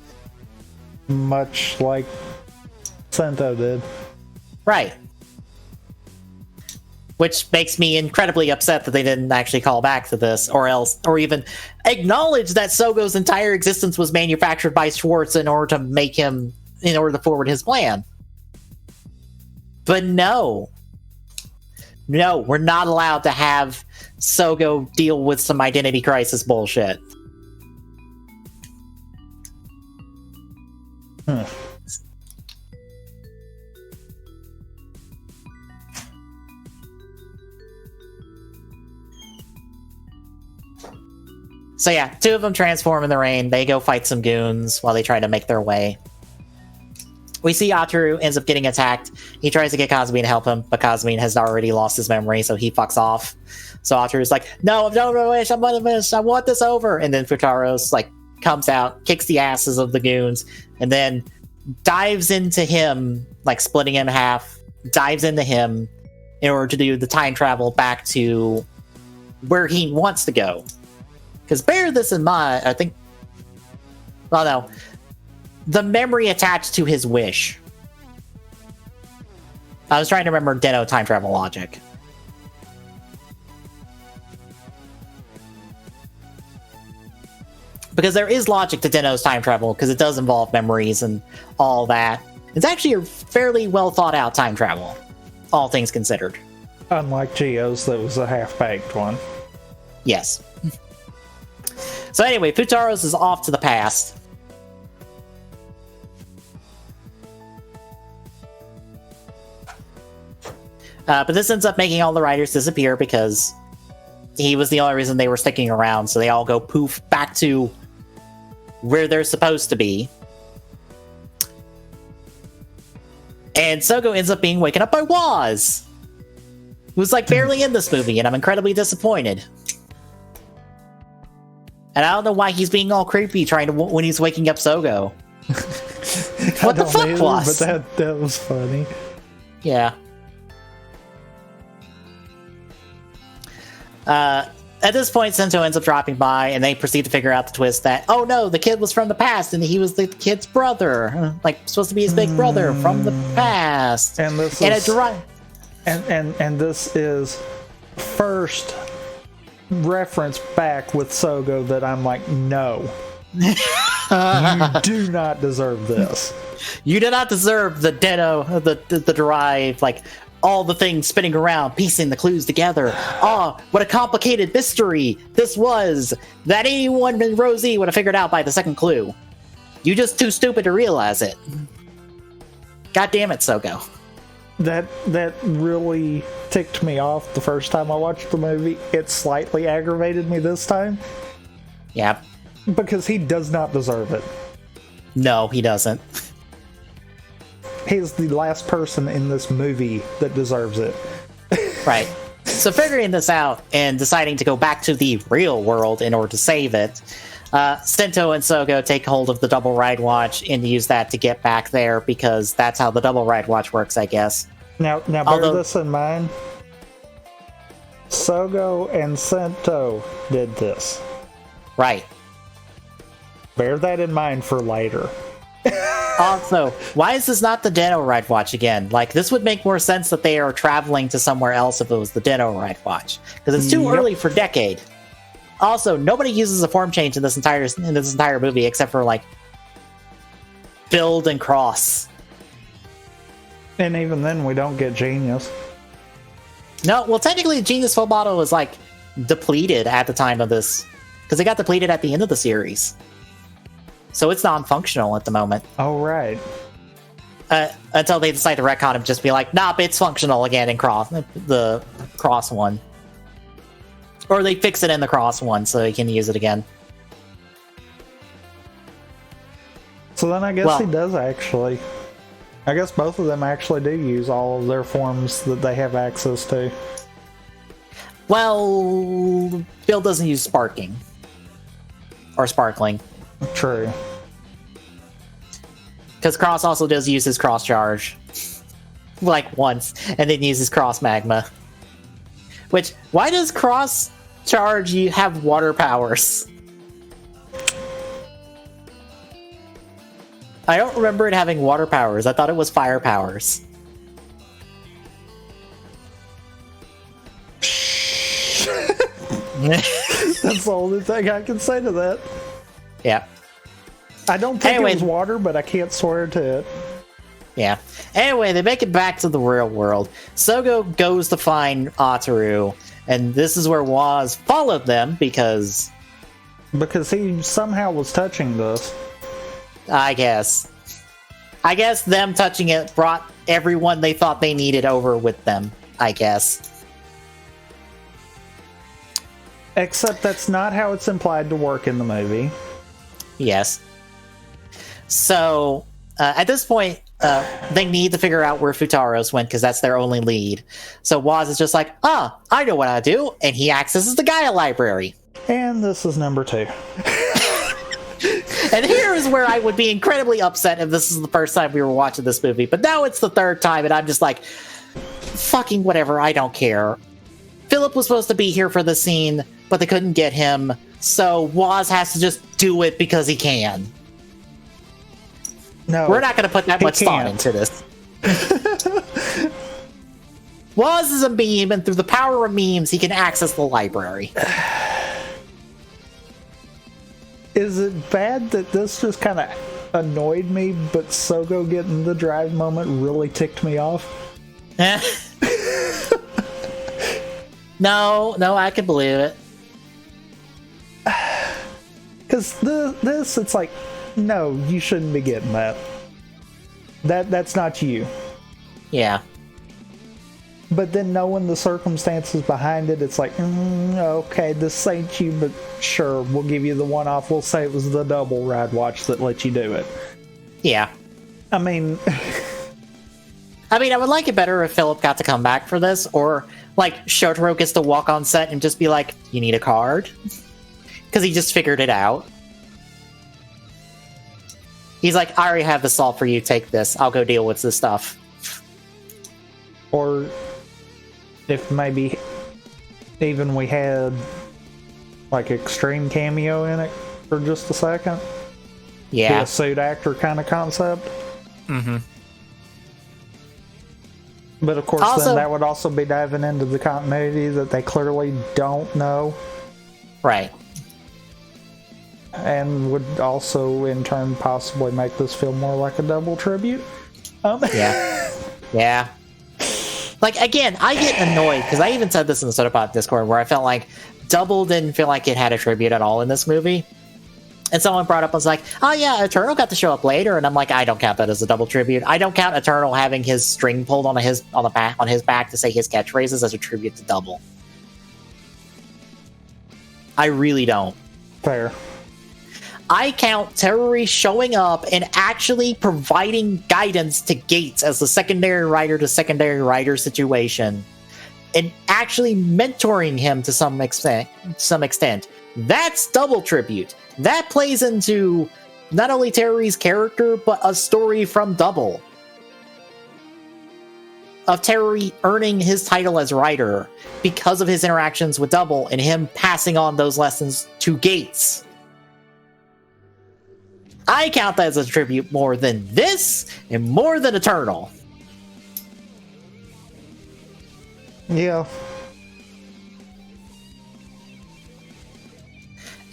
much like Sento did. Right. Which makes me incredibly upset that they didn't actually call back to this, or even acknowledge that Sogo's entire existence was manufactured by Schwartz in order to forward his plan. But no, we're not allowed to have Sogo deal with some identity crisis bullshit. So yeah, two of them transform in the rain. They go fight some goons while they try to make their way. We see Ataru ends up getting attacked. He tries to get Kazumi to help him, but Kazumi has already lost his memory, so he fucks off. So Ataru's like, no, don't wish, I'm gonna miss, I want this over. And then Futaro's like comes out, kicks the asses of the goons, and then dives into him, like splitting him in half, dives into him in order to do the time travel back to where he wants to go. Because bear this in mind, I think, well, no, the memory attached to his wish. I was trying to remember Den-O time travel logic. Because there is logic to Den-O's time travel, because it does involve memories and all that. It's actually a fairly well thought out time travel, all things considered. Unlike Geo's, that was a half-baked one. Yes. So anyway, Futaro's is off to the past. But this ends up making all the writers disappear because he was the only reason they were sticking around, so they all go poof back to where they're supposed to be. And Sogo ends up being waken up by Woz, who's like barely in this movie, and I'm incredibly disappointed. And I don't know why he's being all creepy trying to when he's waking up Sogo. What the fuck, Woz? But that was funny. Yeah. At this point, Sento ends up dropping by, and they proceed to figure out the twist that, oh no, the kid was from the past, and he was the kid's brother. Like, supposed to be his big brother from the past. And this this is first reference back with Sogo that I'm like, no. You do not deserve this. You do not deserve the Den-O, the derived, like, all the things spinning around, piecing the clues together. Oh, what a complicated mystery this was that anyone in Rosie would have figured out by the second clue. You just too stupid to realize it. God damn it, Sogo. That really ticked me off the first time I watched the movie. It slightly aggravated me this time. Yeah. Because he does not deserve it. No, he doesn't. He's the last person in this movie that deserves it. Right. So figuring this out and deciding to go back to the real world in order to save it, Sento and Sogo take hold of the double ride watch and use that to get back there, because that's how the double ride watch works, I guess. Now bear this in mind. Sogo and Sento did this. Right. Bear that in mind for later. Also, why is this not the Den-O ride watch again? Like, this would make more sense that they are traveling to somewhere else if it was the Den-O ride watch, because it's too early for Decade. Also, nobody uses a form change in this entire movie except for like Build and Cross. And even then, we don't get Genius. No, well, technically, Genius Full Bottle was like depleted at the time of this, because it got depleted at the end of the series. So it's non-functional at the moment. Oh, right. Until they decide to retcon and just be like, nah, it's functional again in the Cross one. Or they fix it in the Cross one so they can use it again. So then I guess he does actually. I guess both of them actually do use all of their forms that they have access to. Well, Bill doesn't use sparking. Or sparkling. True. Because Cross also does use his cross charge. Like once. And then uses cross magma. Which, why does cross charge you have water powers? I don't remember it having water powers. I thought it was fire powers. That's the only thing I can say to that. Yeah. I don't think it was water, but I can't swear to it. Yeah. Anyway, they make it back to the real world. Sogo goes to find Ataru, and this is where Woz followed them because he somehow was touching this. I guess them touching it brought everyone they thought they needed over with them, I guess. Except that's not how it's implied to work in the movie. Yes. So, at this point, they need to figure out where Futaro's went, because that's their only lead. So Woz is just like, I know what I do, and he accesses the Gaia library. And this is number 2. And here is where I would be incredibly upset if this is the first time we were watching this movie. But now it's the third time, and I'm just like, fucking whatever, I don't care. Philip was supposed to be here for the scene, but they couldn't get him, so Woz has to just do it because he can. No, we're not going to put that much thought into this. was a meme, and through the power of memes, he can access the library. Is it bad that this just kind of annoyed me, but Sogo getting the drive moment really ticked me off? No, I can believe it. Because this, it's like, no, you shouldn't be getting that. That's not you. Yeah. But then knowing the circumstances behind it, it's like, okay, this ain't you, but sure, we'll give you the one-off. We'll say it was the double ride watch that let you do it. Yeah. I mean, I would like it better if Philip got to come back for this, or, like, Shotaro gets to walk on set and just be like, you need a card? Because he just figured it out. He's like, I already have this solved for you, take this. I'll go deal with this stuff. or if maybe even we had, like, Extreme cameo in it for just a second. Yeah. Be a suit actor kind of concept. Mm-hmm. But of course, also, then that would also be diving into the continuity that they clearly don't know. Right. And would also, in turn, possibly make this feel more like a double tribute. Yeah. Yeah. Like, again, I get annoyed, because I even said this in the Sotapod Discord, where I felt like Double didn't feel like it had a tribute at all in this movie. And someone brought up, was like, oh yeah, Eternal got to show up later, and I'm like, I don't count that as a double tribute. I don't count Eternal having his string pulled on his back to say his catchphrases as a tribute to Double. I really don't. Fair. I count Teruri showing up and actually providing guidance to Gates as the secondary writer to secondary writer situation, and actually mentoring him to some extent. That's double tribute. That plays into not only Terry's character, but a story from Double. Of Terry earning his title as writer because of his interactions with Double and him passing on those lessons to Gates. I count that as a tribute more than this and more than Eternal. Yeah.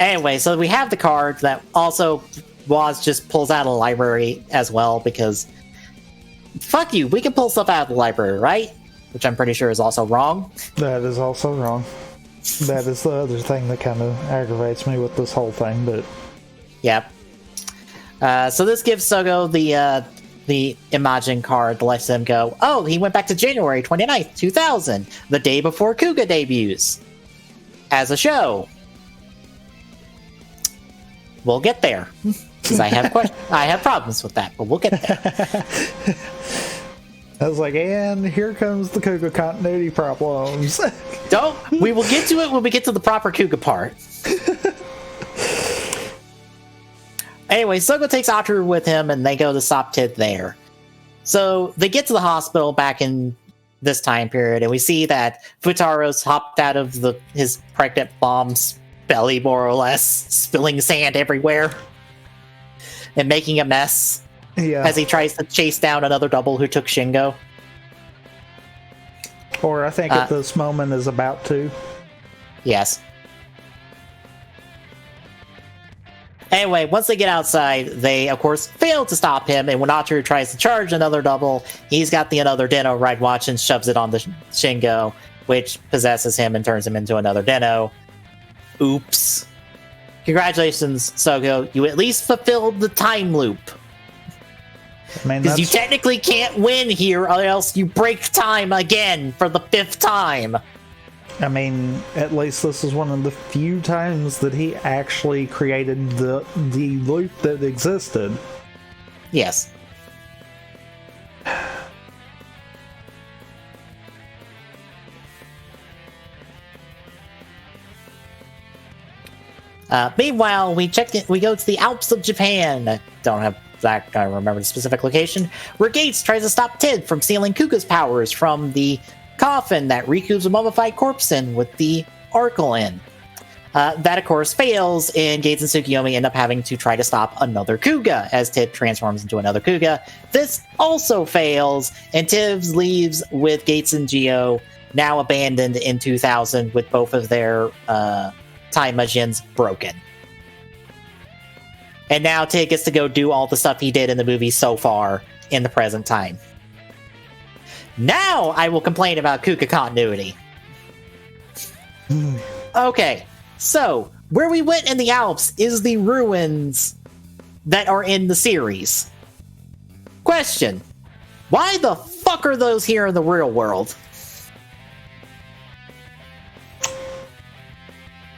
Anyway, so we have the card that also Woz just pulls out of the library as well, because fuck you, we can pull stuff out of the library, right? Which I'm pretty sure is also wrong. That is also wrong. That is the other thing that kind of aggravates me with this whole thing, but... Yep. So this gives Sogo the Imagine card that lets him go, oh, he went back to January 29th, 2000, the day before Kuga debuts, as a show. We'll get there, because I have problems with that, but we'll get there. I was like, and here comes the Kuga continuity problems. We will get to it when we get to the proper Kuga part. Anyway, Sogo takes Ataru with him, and they go to stop Tid there. So they get to the hospital back in this time period, and we see that Futaro's hopped out of his pregnant mom's belly, more or less, spilling sand everywhere and making a mess. Yeah. As he tries to chase down another double who took Shingo. Or I think at this moment is about to. Yes. Anyway, once they get outside, they, of course, fail to stop him, and when Ataru tries to charge another double, he's got the another Deno ride watch and shoves it on the Shingo, which possesses him and turns him into another Deno. Oops. Congratulations, Sogo. You at least fulfilled the time loop. Because you technically can't win here, or else you break time again for the 5th time. I mean, at least this is one of the few times that he actually created the loop that existed. Yes. Meanwhile, we go to the Alps of Japan. Don't have I remember the specific location, where Gates tries to stop Tid from stealing Kuga's powers from the coffin that Riku's a mummified corpse in with the Oracle in. That, of course, fails, and Gates and Tsukiyomi end up having to try to stop another Kuga as Tid transforms into another Kuga. This also fails, and Tibbs leaves with Gates and Geo now abandoned in 2000 with both of their time machines broken. And now Tid gets to go do all the stuff he did in the movie so far in the present time. Now I will complain about Kuga continuity. Okay. So, where we went in the Alps is the ruins that are in the series. Question. Why the fuck are those here in the real world?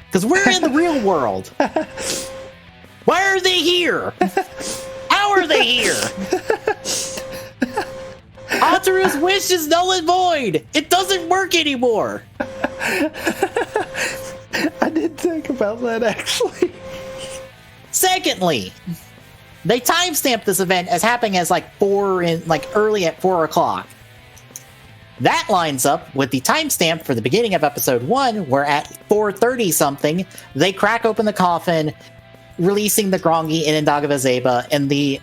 Because we're in the real world. Why are they here? How are they here? Ataru's wish is null and void. It doesn't work anymore. I did think about that, actually. Secondly, they timestamped this event as happening as early at 4 o'clock. That lines up with the timestamp for the beginning of episode 1, where at 4:30 something, they crack open the coffin, releasing the Grongi and Indagava Zeba, and the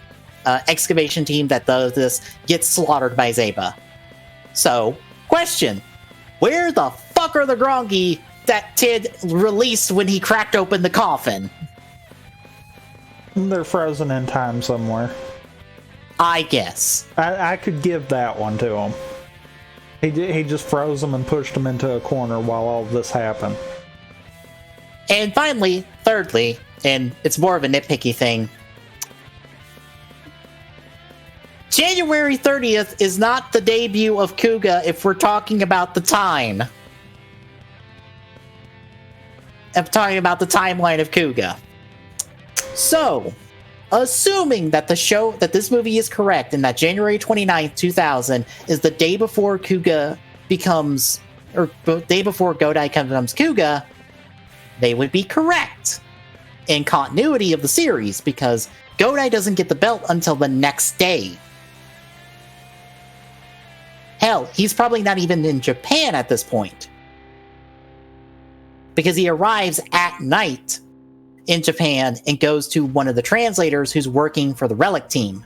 excavation team that does this gets slaughtered by Zeba. So, question. Where the fuck are the Grongi that Tid released when he cracked open the coffin? They're frozen in time somewhere. I guess. I could give that one to him. He just froze them and pushed them into a corner while all this happened. And finally, thirdly, and it's more of a nitpicky thing, January 30th is not the debut of Kuga if we're talking about the time. I'm talking about the timeline of Kuga. So, assuming that this movie is correct and that January 29th, 2000 is the day before Kuga becomes, or day before Godai becomes Kuga, they would be correct in continuity of the series because Godai doesn't get the belt until the next day. Hell, he's probably not even in Japan at this point. Because he arrives at night in Japan and goes to one of the translators who's working for the relic team,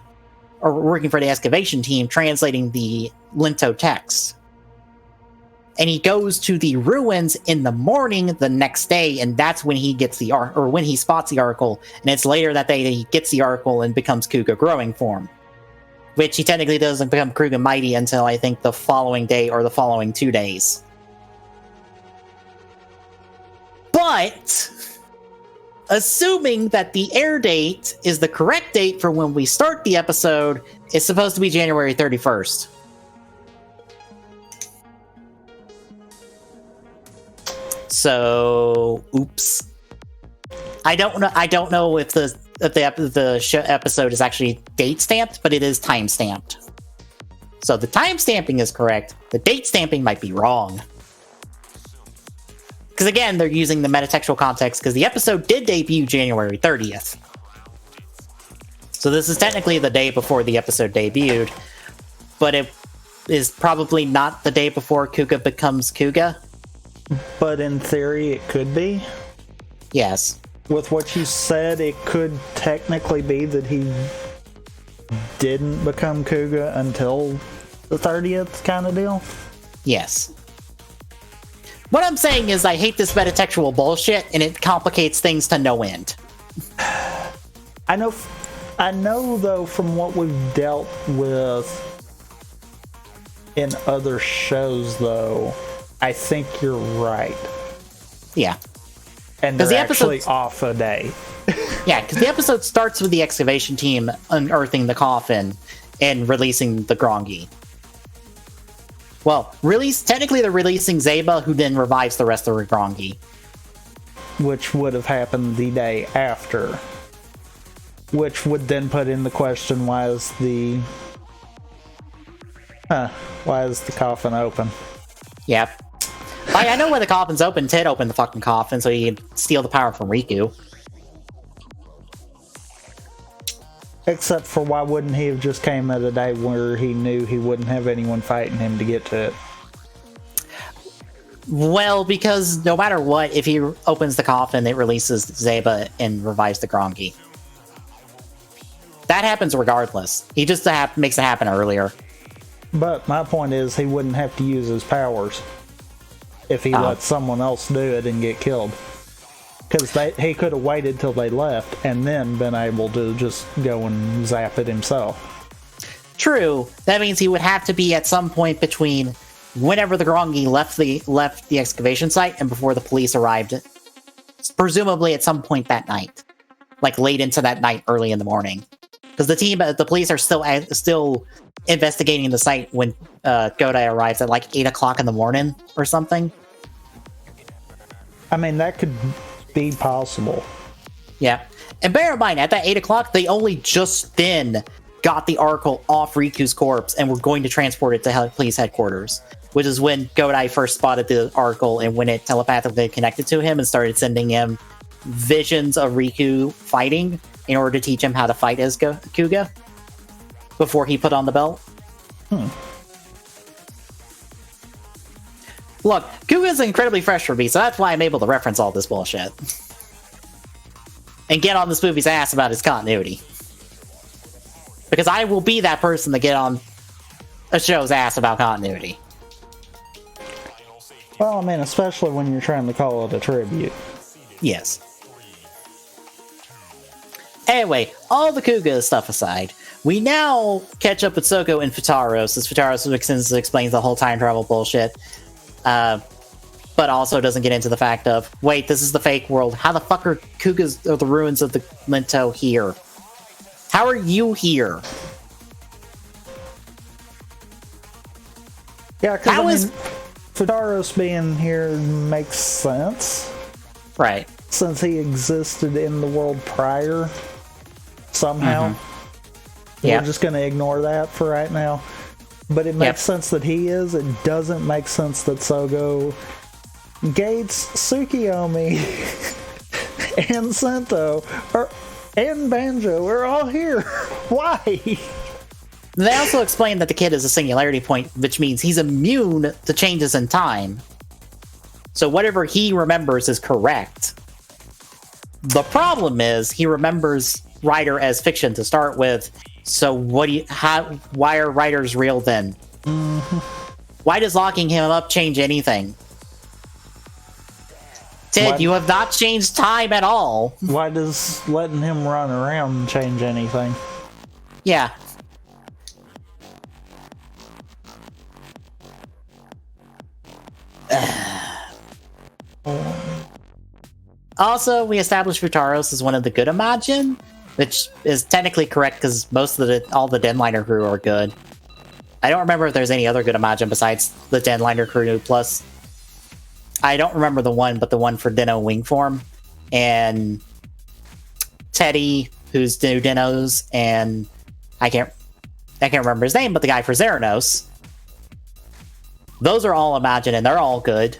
or working for the excavation team, translating the Linto text. And he goes to the ruins in the morning the next day, and that's when he gets when he spots the Oracle, and it's later that day that he gets the Oracle and becomes Kuga growing form. Which he technically doesn't become Kuga Mighty until I think the following day or the following 2 days. But, assuming that the air date is the correct date for when we start the episode, it's supposed to be January 31st. So, oops. I don't know if the episode is actually date stamped, but it is time stamped. So the time stamping is correct. The date stamping might be wrong. Because again, they're using the metatextual context because the episode did debut January 30th. So this is technically the day before the episode debuted, but it is probably not the day before Kuga becomes Kuga. But in theory, it could be. Yes. With what you said, it could technically be that he didn't become Kuga until the 30th kind of deal. Yes. What I'm saying is I hate this metatextual bullshit, and it complicates things to no end. I know though, from what we've dealt with in other shows, though, I think you're right. Yeah. And they're actually off a day. Yeah, because the episode starts with the excavation team unearthing the coffin and releasing the Grongi. Well, technically they're releasing Zeba, who then revives the rest of the Grongi. Which would have happened the day after. Which would then put in the question, why is the coffin open? Yep. I know when the coffin's open. Ted opened the fucking coffin so he could steal the power from Riku. Except for why wouldn't he have just came at a day where he knew he wouldn't have anyone fighting him to get to it? Well, because no matter what, if he opens the coffin, it releases Zeba and revives the Grongi. That happens regardless. He just makes it happen earlier. But my point is, he wouldn't have to use his powers if he let someone else do it and get killed. Because he could have waited till they left and then been able to just go and zap it himself. True. That means he would have to be at some point between whenever the Grongi left the excavation site and before the police arrived. Presumably at some point that night. Like late into that night, early in the morning. Because the police are still investigating the site when Godai arrives at like 8 o'clock in the morning or something. I mean, that could be possible. Yeah. And bear in mind, at that 8 o'clock, they only just then got the Oracle off Riku's corpse and were going to transport it to police headquarters, which is when Godai first spotted the Oracle and when it telepathically connected to him and started sending him visions of Riku fighting in order to teach him how to fight as Kuga before he put on the belt. Look, Kuga's incredibly fresh for me, so that's why I'm able to reference all this bullshit. And get on this movie's ass about its continuity. Because I will be that person to get on a show's ass about continuity. Well, I mean, especially when you're trying to call it a tribute. Yes. Anyway, all the Kuga stuff aside, we now catch up with Soko and Futaros, as Futaros explains the whole time travel bullshit. But also doesn't get into the fact of, wait, this is the fake world. How the fuck are Kuga's or the ruins of the Linto here? How are you here? Yeah, because Futaros being here makes sense. Right. Since he existed in the world prior, somehow. We're just going to ignore that for right now. But it makes sense that he is. It doesn't make sense that Sogo, Gates, Tsukiyomi, and Sento and Banjo are all here. Why? They also explain that the kid is a singularity point, which means he's immune to changes in time. So whatever he remembers is correct. The problem is he remembers Ryder as fiction to start with. So why are writers real then? Why does locking him up change anything? Ted, you have not changed time at all. Why does letting him run around change anything? Yeah. Also, we established Futaros as one of the good Imagine, which is technically correct because all the Denliner crew are good. I don't remember if there's any other good Imagine besides the Denliner crew, plus I don't remember the one for Dino Wing Form, and Teddy, who's new Dinos, and I can't remember his name, but the guy for Zeranos. Those are all Imagine, and they're all good.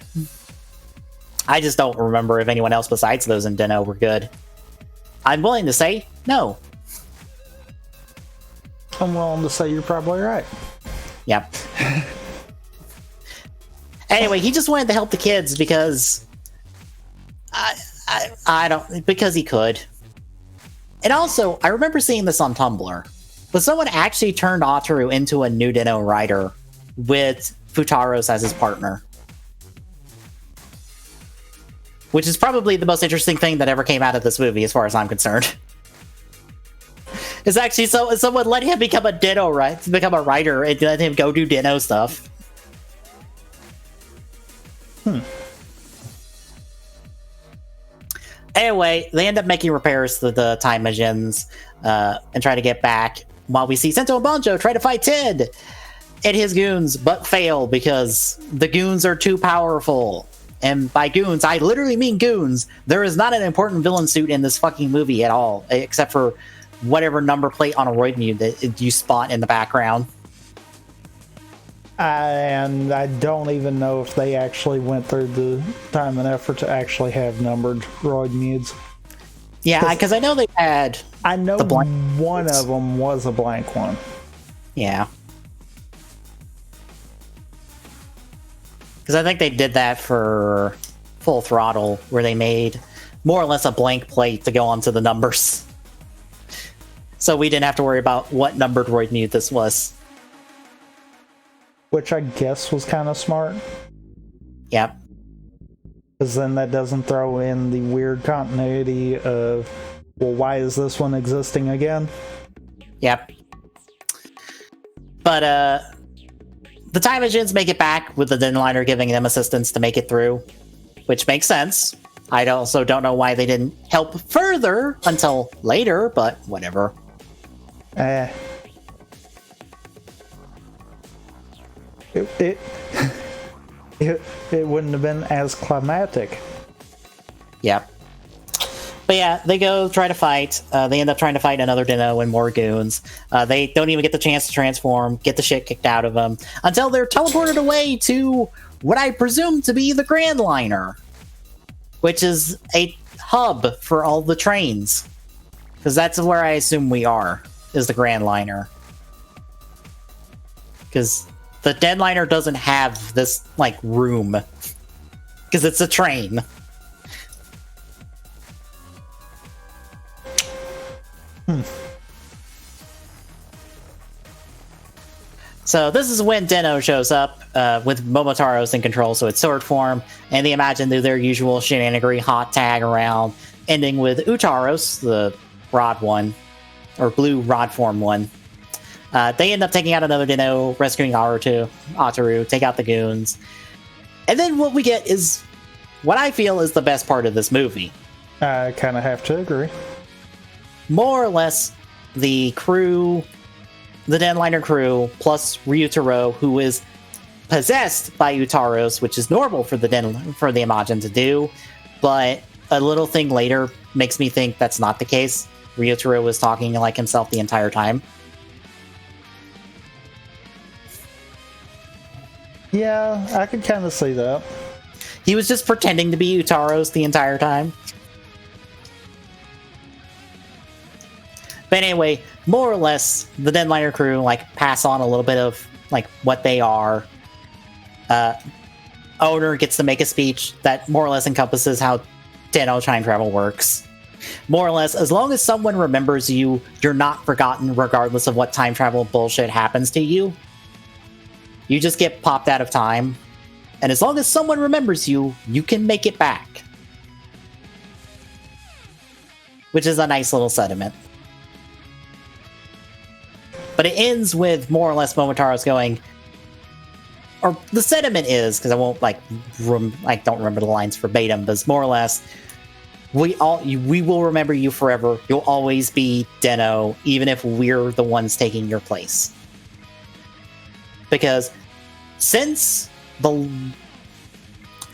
I just don't remember if anyone else besides those in Dino were good. I'm willing to say no. I'm willing to say you're probably right. Yep. Anyway, he just wanted to help the kids because because he could. And also, I remember seeing this on Tumblr, but someone actually turned Ataru into a new Dino writer with Futaros as his partner. Which is probably the most interesting thing that ever came out of this movie, as far as I'm concerned. It's actually someone let him become a Dino, right? To become a writer and let him go do Dino stuff. Anyway, they end up making repairs to the time machines and try to get back, while we see Sento and Banjo try to fight Ted and his goons, but fail because the goons are too powerful. And by goons, I literally mean goons. There is not an important villain suit in this fucking movie at all, except for whatever number plate on a Roidmu that you spot in the background. And I don't even know if they actually went through the time and effort to actually have numbered Roidmudes. Yeah, because I know they had. I know one of them was a blank one. Yeah. Because I think they did that for Full Throttle, where they made more or less a blank plate to go onto the numbers. So we didn't have to worry about what number droid mute this was. Which I guess was kind of smart. Yep. Because then that doesn't throw in the weird continuity of, well, why is this one existing again? Yep. But, the time machines make it back with the Denliner giving them assistance to make it through, which makes sense. I also don't know why they didn't help further until later, but whatever. It wouldn't have been as climatic. Yep. But yeah, they go try to fight. They end up trying to fight another Dino and more goons. They don't even get the chance to transform, get the shit kicked out of them, until they're teleported away to what I presume to be the Grand Liner, which is a hub for all the trains. Because that's where I assume we are, is the Grand Liner. Because the Denliner doesn't have this, like, room. Because it's a train. So this is when Deno shows up with Momotaro's in control, so it's sword form, and they imagine do their usual shenanigery hot tag around, ending with Utaros, the rod one, or blue rod form one. They end up taking out another Deno, rescuing Ataru, take out the goons. And then what we get is what I feel is the best part of this movie. I kind of have to agree. More or less, the crew, the Denliner crew, plus Ryutaro, who is possessed by Utaros, which is normal for the Imagin to do, but a little thing later makes me think that's not the case. Ryutaro was talking like himself the entire time. Yeah, I could kind of see that. He was just pretending to be Utaros the entire time. But anyway, more or less, the Denliner crew like pass on a little bit of like what they are. Owner gets to make a speech that more or less encompasses how Deno time travel works. More or less, as long as someone remembers you, you're not forgotten regardless of what time travel bullshit happens to you. You just get popped out of time. And as long as someone remembers you, you can make it back. Which is a nice little sentiment. But it ends with more or less Momotaro's going, or the sentiment is, because I won't I don't remember the lines verbatim, but it's more or less, we will remember you forever. You'll always be Deno, even if we're the ones taking your place. Because since the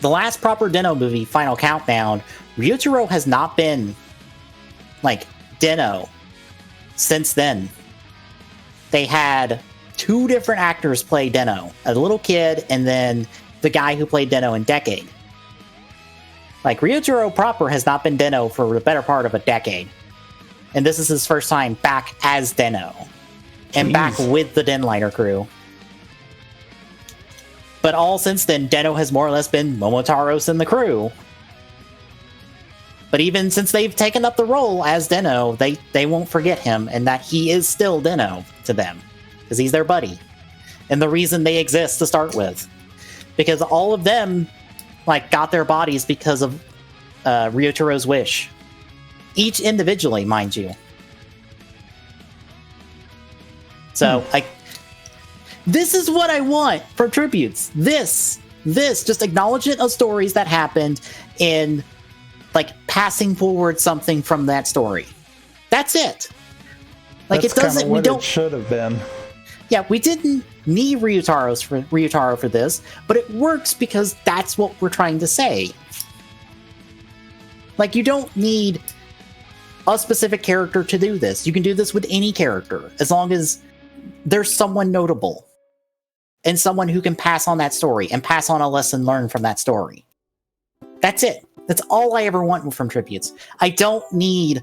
last proper Deno movie, Final Countdown, Ryutaro has not been like Deno since then. They had two different actors play Deno, a little kid and then the guy who played Deno in Decade. Like, Ryutaro proper has not been Deno for the better part of a decade. And this is his first time back as Deno. And back with the Denliner crew. But all since then, Deno has more or less been Momotaros and the crew. But even since they've taken up the role as Deno, they won't forget him, and that he is still Deno to them. Because he's their buddy. And the reason they exist to start with. Because all of them, like, got their bodies because of Ryutaro's wish. Each individually, mind you. So, like, this is what I want from tributes. This, just acknowledgement of stories that happened in, like, passing forward something from that story. That's it. Like, that's it doesn't. What it should have been. Yeah, we didn't need Ryutaro for this, but it works because that's what we're trying to say. Like, you don't need a specific character to do this. You can do this with any character, as long as there's someone notable and someone who can pass on that story and pass on a lesson learned from that story. That's it. That's all I ever want from tributes. I don't need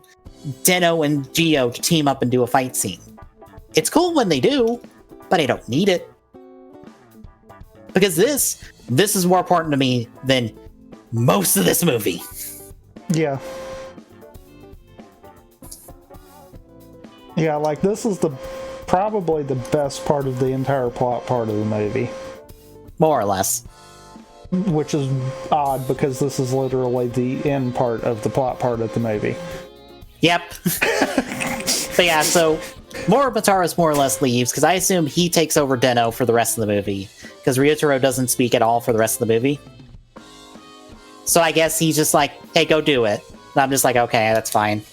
Deno and Geo to team up and do a fight scene. It's cool when they do, but I don't need it. Because this is more important to me than most of this movie. Yeah. Yeah, like this is probably the best part of the entire plot part of the movie. More or less. Which is odd because this is literally the end part of the plot part of the movie. Yep. But yeah, so Morobatara's more or less leaves because I assume he takes over Deno for the rest of the movie because Ryotaro doesn't speak at all for the rest of the movie. So I guess he's just like, hey, go do it. And I'm just like, okay, that's fine.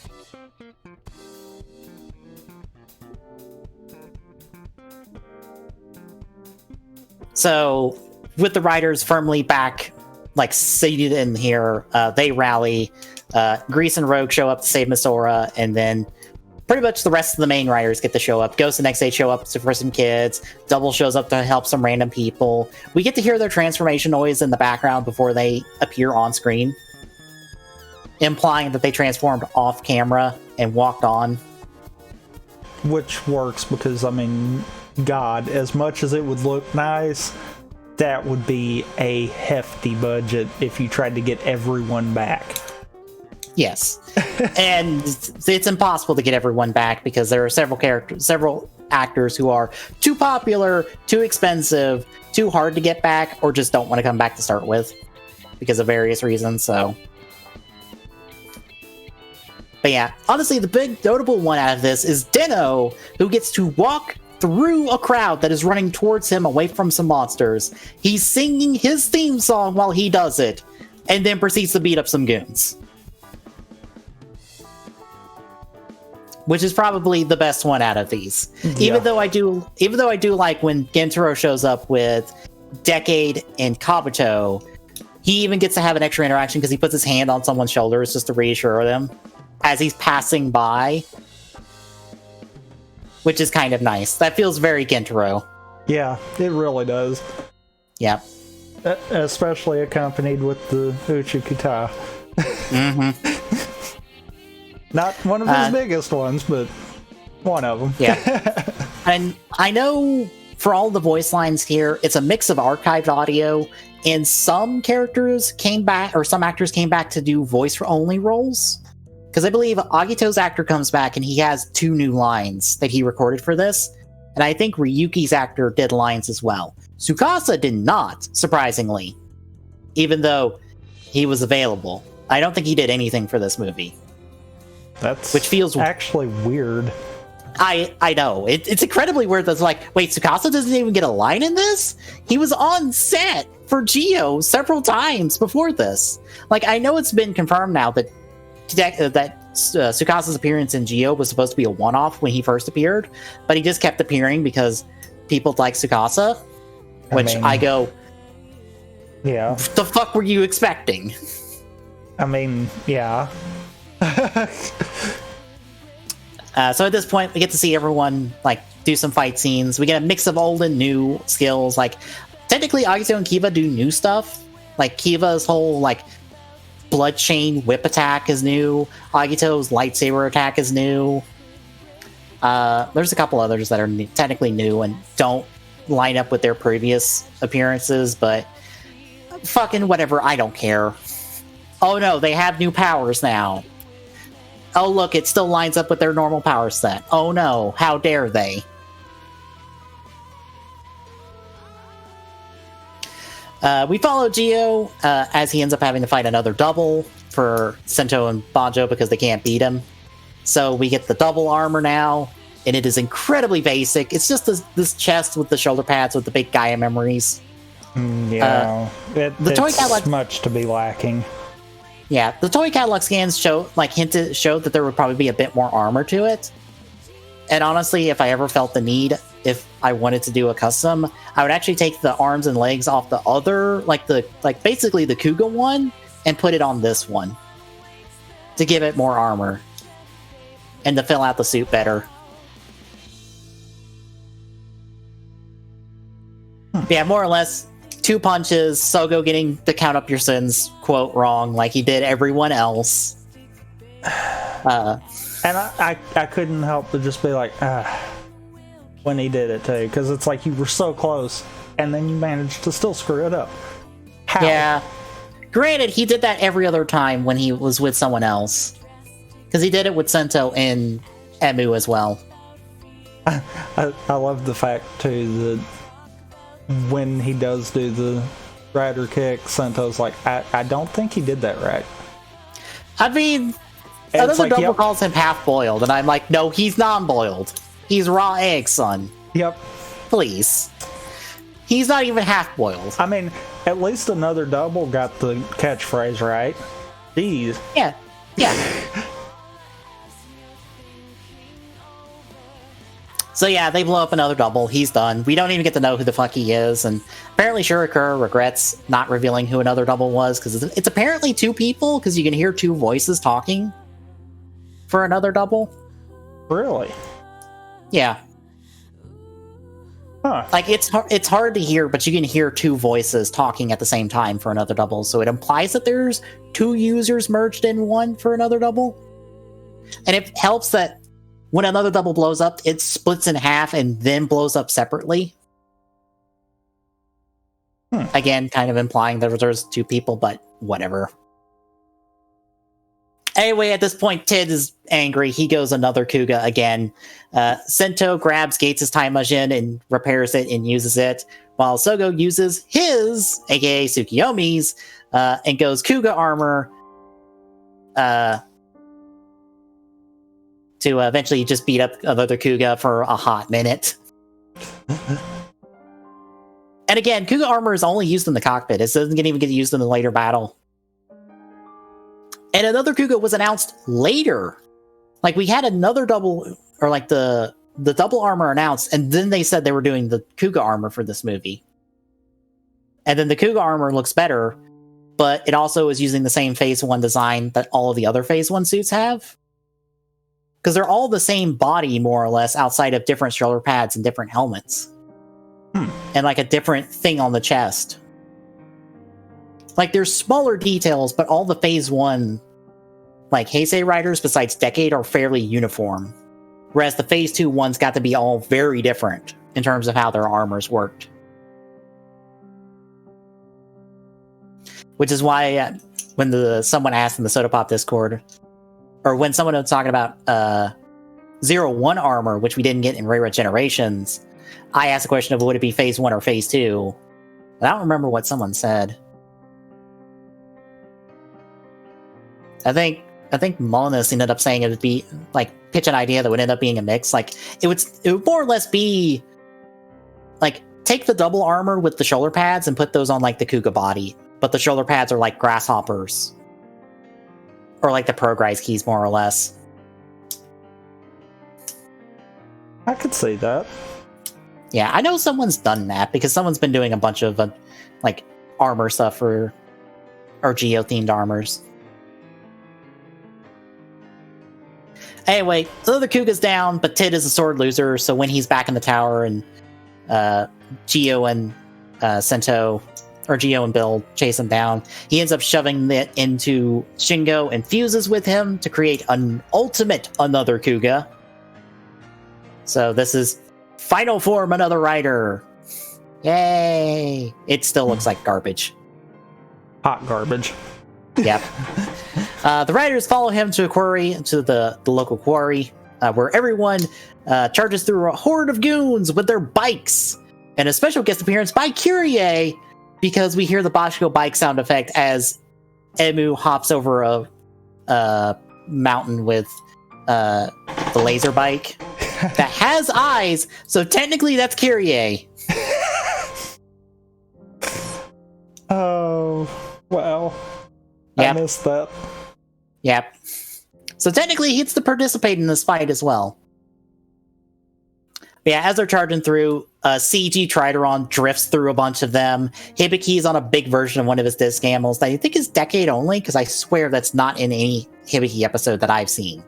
So with the writers firmly back, like seated in here, they rally. Grease and Rogue show up to save Misora, and then pretty much the rest of the main writers get to show up. Ghost and X8 show up for some kids. Double shows up to help some random people. We get to hear their transformation noise in the background before they appear on screen, implying that they transformed off camera and walked on. Which works because, I mean, God, as much as it would look nice, that would be a hefty budget if you tried to get everyone back. Yes. And it's impossible to get everyone back because there are several actors who are too popular, too expensive, too hard to get back, or just don't want to come back to start with because of various reasons, so. But yeah, honestly, the big notable one out of this is Deno, who gets to walk through a crowd that is running towards him away from some monsters. He's singing his theme song while he does it, and then proceeds to beat up some goons. Which is probably the best one out of these. Yeah. Even though I do like when Gentaro shows up with Decade and Kabuto, he even gets to have an extra interaction because he puts his hand on someone's shoulders just to reassure them as he's passing by. Which is kind of nice. That feels very Gentaro. Yeah, it really does. Yeah. Especially accompanied with the Uchikuta. Mm-hmm. Not one of his biggest ones, but one of them. Yeah. And I know for all the voice lines here, it's a mix of archived audio, and some characters came back, or some actors came back to do voice-only roles. Because I believe Agito's actor comes back and he has 2 new lines that he recorded for this. And I think Ryuki's actor did lines as well. Tsukasa did not, surprisingly. Even though he was available. I don't think he did anything for this movie. Which feels actually weird. I know. It's incredibly weird that's like, wait, Tsukasa doesn't even get a line in this? He was on set for Geo several times before this. Like, I know it's been confirmed now that Tsukasa's appearance in Geo was supposed to be a one-off when he first appeared, but he just kept appearing because people like Tsukasa, which I go, yeah. What the fuck were you expecting? I mean, yeah. So at this point, we get to see everyone like do some fight scenes. We get a mix of old and new skills. Like, technically, Agito and Kiva do new stuff. Like, Kiva's whole like blood chain whip attack is new. Agito's lightsaber attack is new. There's a couple others that are technically new and don't line up with their previous appearances, but fucking whatever, I don't care. Oh no, they have new powers now. Oh look, it still lines up with their normal power set. Oh no, how dare they? We follow Gio as he ends up having to fight another double for Sento and Banjo because they can't beat him. So we get the double armor now, and it is incredibly basic. It's just this chest with the shoulder pads with the big Gaia memories. It's much to be lacking. Yeah, the toy catalog scans showed that there would probably be a bit more armor to it. And honestly, if I ever felt the need, if I wanted to do a custom, I would actually take the arms and legs off the other, basically the Kuga one, and put it on this one to give it more armor and to fill out the suit better. Yeah, more or less. 2 punches, Sogo getting to count up your sins, quote, wrong, like he did everyone else. And I couldn't help but just be like, when he did it too, because it's like you were so close. and then you managed to still screw it up. How? Yeah. Granted, he did that every other time when he was with someone else. Because he did it with Sento and Emu as well. I love the fact, too, that when he does do the rider kick, Sento's like, I don't think he did that right. I mean, another double calls him half-boiled, and I'm like, no, he's non-boiled. He's raw egg, son. Yep. Please. He's not even half-boiled. I mean, at least another double got the catchphrase right. Jeez. Yeah. Yeah. So yeah, they blow up another double. He's done. We don't even get to know who the fuck he is, and apparently Shurikura regrets not revealing who another double was, because it's apparently two people, because you can hear two voices talking for another double. Really? Yeah. Huh. Like, it's hard to hear, but you can hear two voices talking at the same time for another double, so it implies that there's two users merged in one for another double. And it helps that when another double blows up, it splits in half and then blows up separately. Again, kind of implying that there's two people, but whatever. Anyway, at this point, Tid is angry. He goes another Kuga again. Sento grabs Gates' time machine and repairs it and uses it, while Sogo uses his, aka Tsukiyomi's, and goes Kuga armor to eventually just beat up another Kuga for a hot minute. And again, Kuga armor is only used in the cockpit. It doesn't even get used in the later battle. And another Kuga was announced later. Like, we had another double, or like the double armor announced, and then they said they were doing the Kuga armor for this movie. And then the Kuga armor looks better, but it also is using the same Phase 1 design that all of the other Phase 1 suits have. Because they're all the same body, more or less, outside of different shoulder pads and different helmets. And like a different thing on the chest. Like, there's smaller details, but all the Phase 1, like, Heisei riders besides Decade are fairly uniform. Whereas the Phase 2 ones got to be all very different in terms of how their armors worked. Which is why when someone asked in the Soda Pop Discord, or when someone was talking about 0-1 armor, which we didn't get in Rayred Generations, I asked the question of would it be Phase 1 or Phase 2? But I don't remember what someone said. I think Molinus ended up saying it would be, like, pitch an idea that would end up being a mix. Like, it would more or less be, like, take the double armor with the shoulder pads and put those on, like, the Kuga body. But the shoulder pads are like grasshoppers. Or like the Progrise keys, more or less. I could see that. Yeah, I know someone's done that, because someone's been doing a bunch of, like, armor stuff for, or Geo-themed armors. Anyway, the other Kuga's down, but Tid is a sword loser, so when he's back in the tower and Geo and Sento, or Geo and Bill chase him down, he ends up shoving it into Shingo and fuses with him to create an ultimate another Kuga. So this is final form another rider. Yay! It still looks like garbage. Hot garbage. Yep. The riders follow him to a quarry, to the local quarry, where everyone charges through a horde of goons with their bikes, and a special guest appearance by Kyrie, because we hear the Boschko bike sound effect as Emu hops over a mountain with the laser bike that has eyes, so technically that's Kyrie. Oh, wow. Yep. I missed that. Yep. So technically he gets to participate in this fight as well. But yeah, as they're charging through, CG Trideron drifts through a bunch of them. Hibiki's on a big version of one of his disc animals that I think is Decade only, because I swear that's not in any Hibiki episode that I've seen.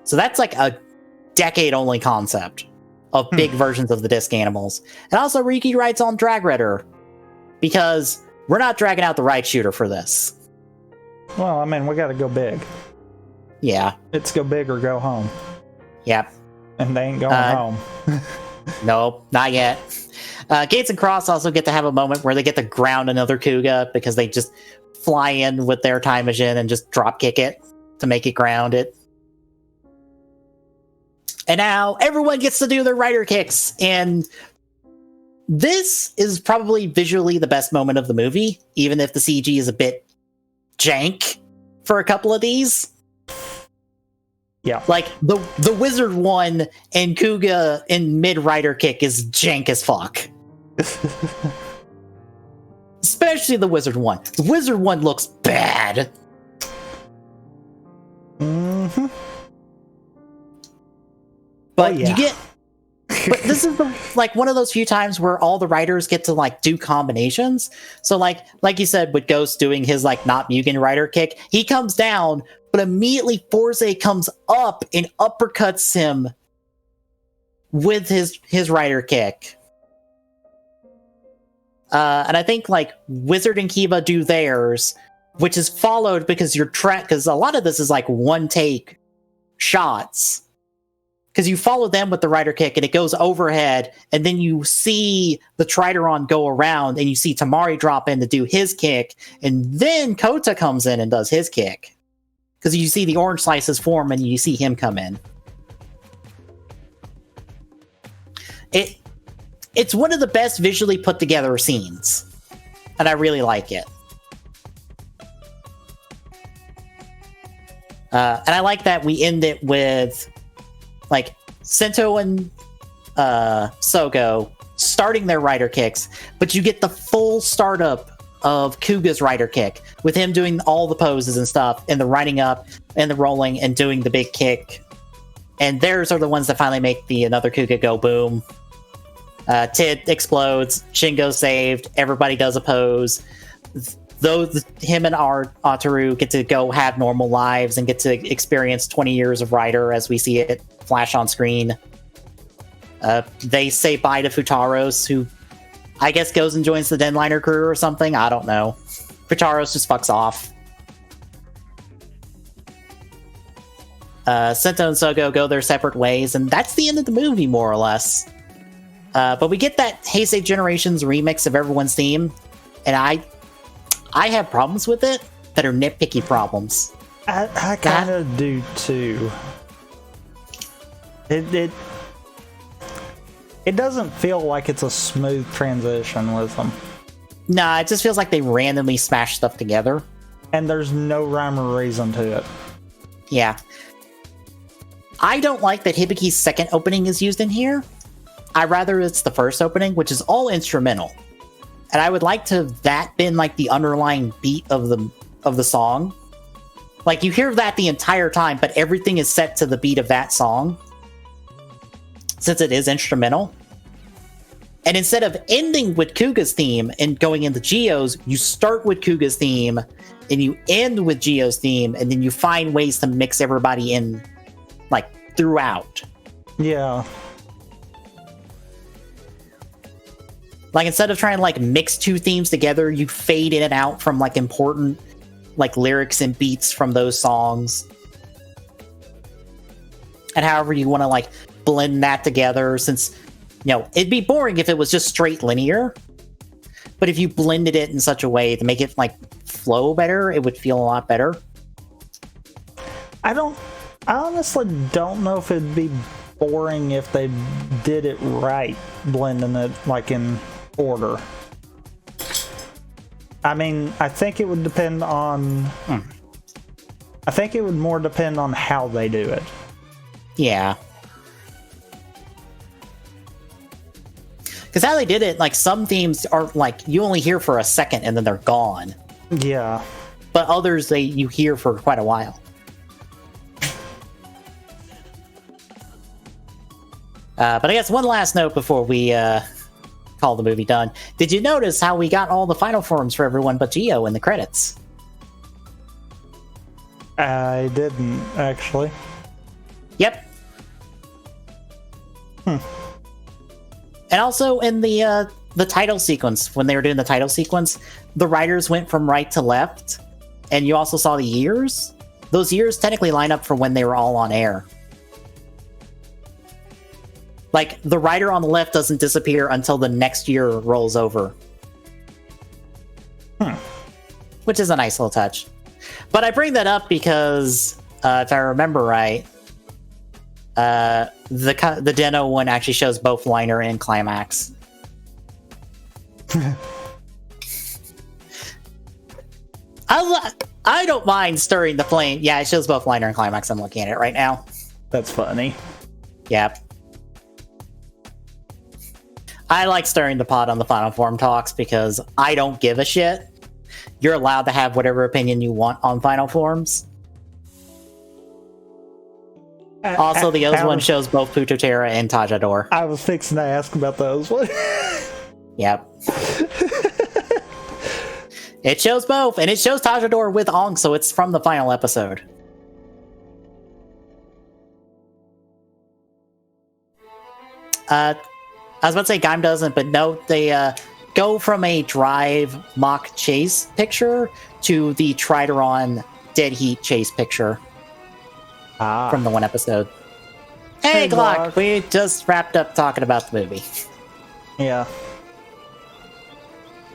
So that's like a Decade only concept of big versions of the disc animals. And also Riki rides on Drag Redder, because we're not dragging out the ride shooter for this. Well, I mean, we gotta go big. Yeah. It's go big or go home. Yep. And they ain't going home. Nope, not yet. Gates and Cross also get to have a moment where they get to ground another Kuga because they just fly in with their time machine and just drop kick it to make it ground it. And now everyone gets to do their rider kicks, and this is probably visually the best moment of the movie, even if the CG is a bit jank for a couple of these. Yeah. Like, the Wizard one and Kuga in mid-rider kick is jank as fuck. Especially the Wizard one. The Wizard one looks bad. Mm-hmm. But you get... But this is like one of those few times where all the writers get to like do combinations. So like you said, with Ghost doing his like not Mugen rider kick, he comes down, but immediately Heisei comes up and uppercuts him with his rider kick. And I think like Wizard and Kiba do theirs, which is followed because because a lot of this is like one take shots. Because you follow them with the rider kick and it goes overhead, and then you see the Trideron go around and you see Tamari drop in to do his kick, and then Kota comes in and does his kick. Because you see the orange slices form and you see him come in. It's one of the best visually put together scenes. And I really like it. And I like that we end it with like Sento and Sogo starting their rider kicks, but you get the full startup of Kuga's rider kick with him doing all the poses and stuff, and the riding up and the rolling and doing the big kick. And theirs are the ones that finally make the another Kuga go boom. Tid explodes, Shingo's saved, everybody does a pose. Him and Ataru get to go have normal lives and get to experience 20 years of Rider as we see it flash on screen. They say bye to Futaros, who I guess goes and joins the Denliner crew or something. I don't know. Futaros just fucks off. Sento and Sogo go their separate ways, and that's the end of the movie, more or less. But we get that Heisei Generations remix of everyone's theme, and I have problems with it that are nitpicky problems. I kind of do too. It doesn't feel like it's a smooth transition with them. Nah, it just feels like they randomly smash stuff together. And there's no rhyme or reason to it. Yeah. I don't like that Hibiki's second opening is used in here. I'd rather it's the first opening, which is all instrumental. And I would like to have that been like the underlying beat of the song. Like you hear that the entire time, but everything is set to the beat of that song. Since it is instrumental. And instead of ending with Kuga's theme and going into Gio's, you start with Kuga's theme and you end with Gio's theme, and then you find ways to mix everybody in like throughout. Yeah. Like instead of trying to like mix two themes together, you fade in and out from like important like lyrics and beats from those songs. And however you want to like blend that together, since it'd be boring if it was just straight linear, but if you blended it in such a way to make it like flow better, it would feel a lot better. I honestly don't know if it'd be boring if they did it right, blending it like in order. I mean, I think it would depend on I think it would more depend on how they do it. Yeah. Because how they did it, like some themes are like you only hear for a second and then they're gone. Yeah. But others you hear for quite a while. But I guess one last note before we call the movie done. Did you notice how we got all the final forms for everyone but Gio in the credits? I didn't, actually. Yep. And also in the title sequence, when they were doing the title sequence, the writers went from right to left, and you also saw the years. Those years technically line up for when they were all on air. Like, the writer on the left doesn't disappear until the next year rolls over. Which is a nice little touch. But I bring that up because, if I remember right, the Den-O one actually shows both liner and climax. I don't mind stirring the flame. Yeah, it shows both liner and climax. I'm looking at it right now. That's funny. Yep. I like stirring the pot on the Final Form talks because I don't give a shit. You're allowed to have whatever opinion you want on Final Forms. Also, the Oz one shows both Putotera and Tajador. I was fixing to ask about those ones. Yep. It shows both, and it shows Tajador with Ong, so it's from the final episode. I was about to say Gaim doesn't, but no, they go from a Drive mock chase picture to the Trideron Dead Heat chase picture from the one episode. Hey, Glock, we just wrapped up talking about the movie. Yeah.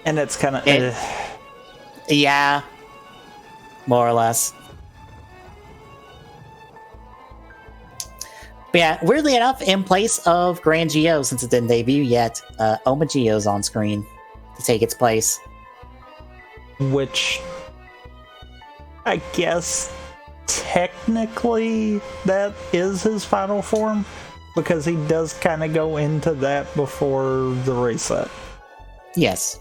And it's kind of... Yeah. More or less. But yeah, weirdly enough, in place of Grand Geo, since it didn't debut yet, Oma Geo's on screen to take its place. Which, I guess, technically, that is his final form, because he does kind of go into that before the reset. Yes.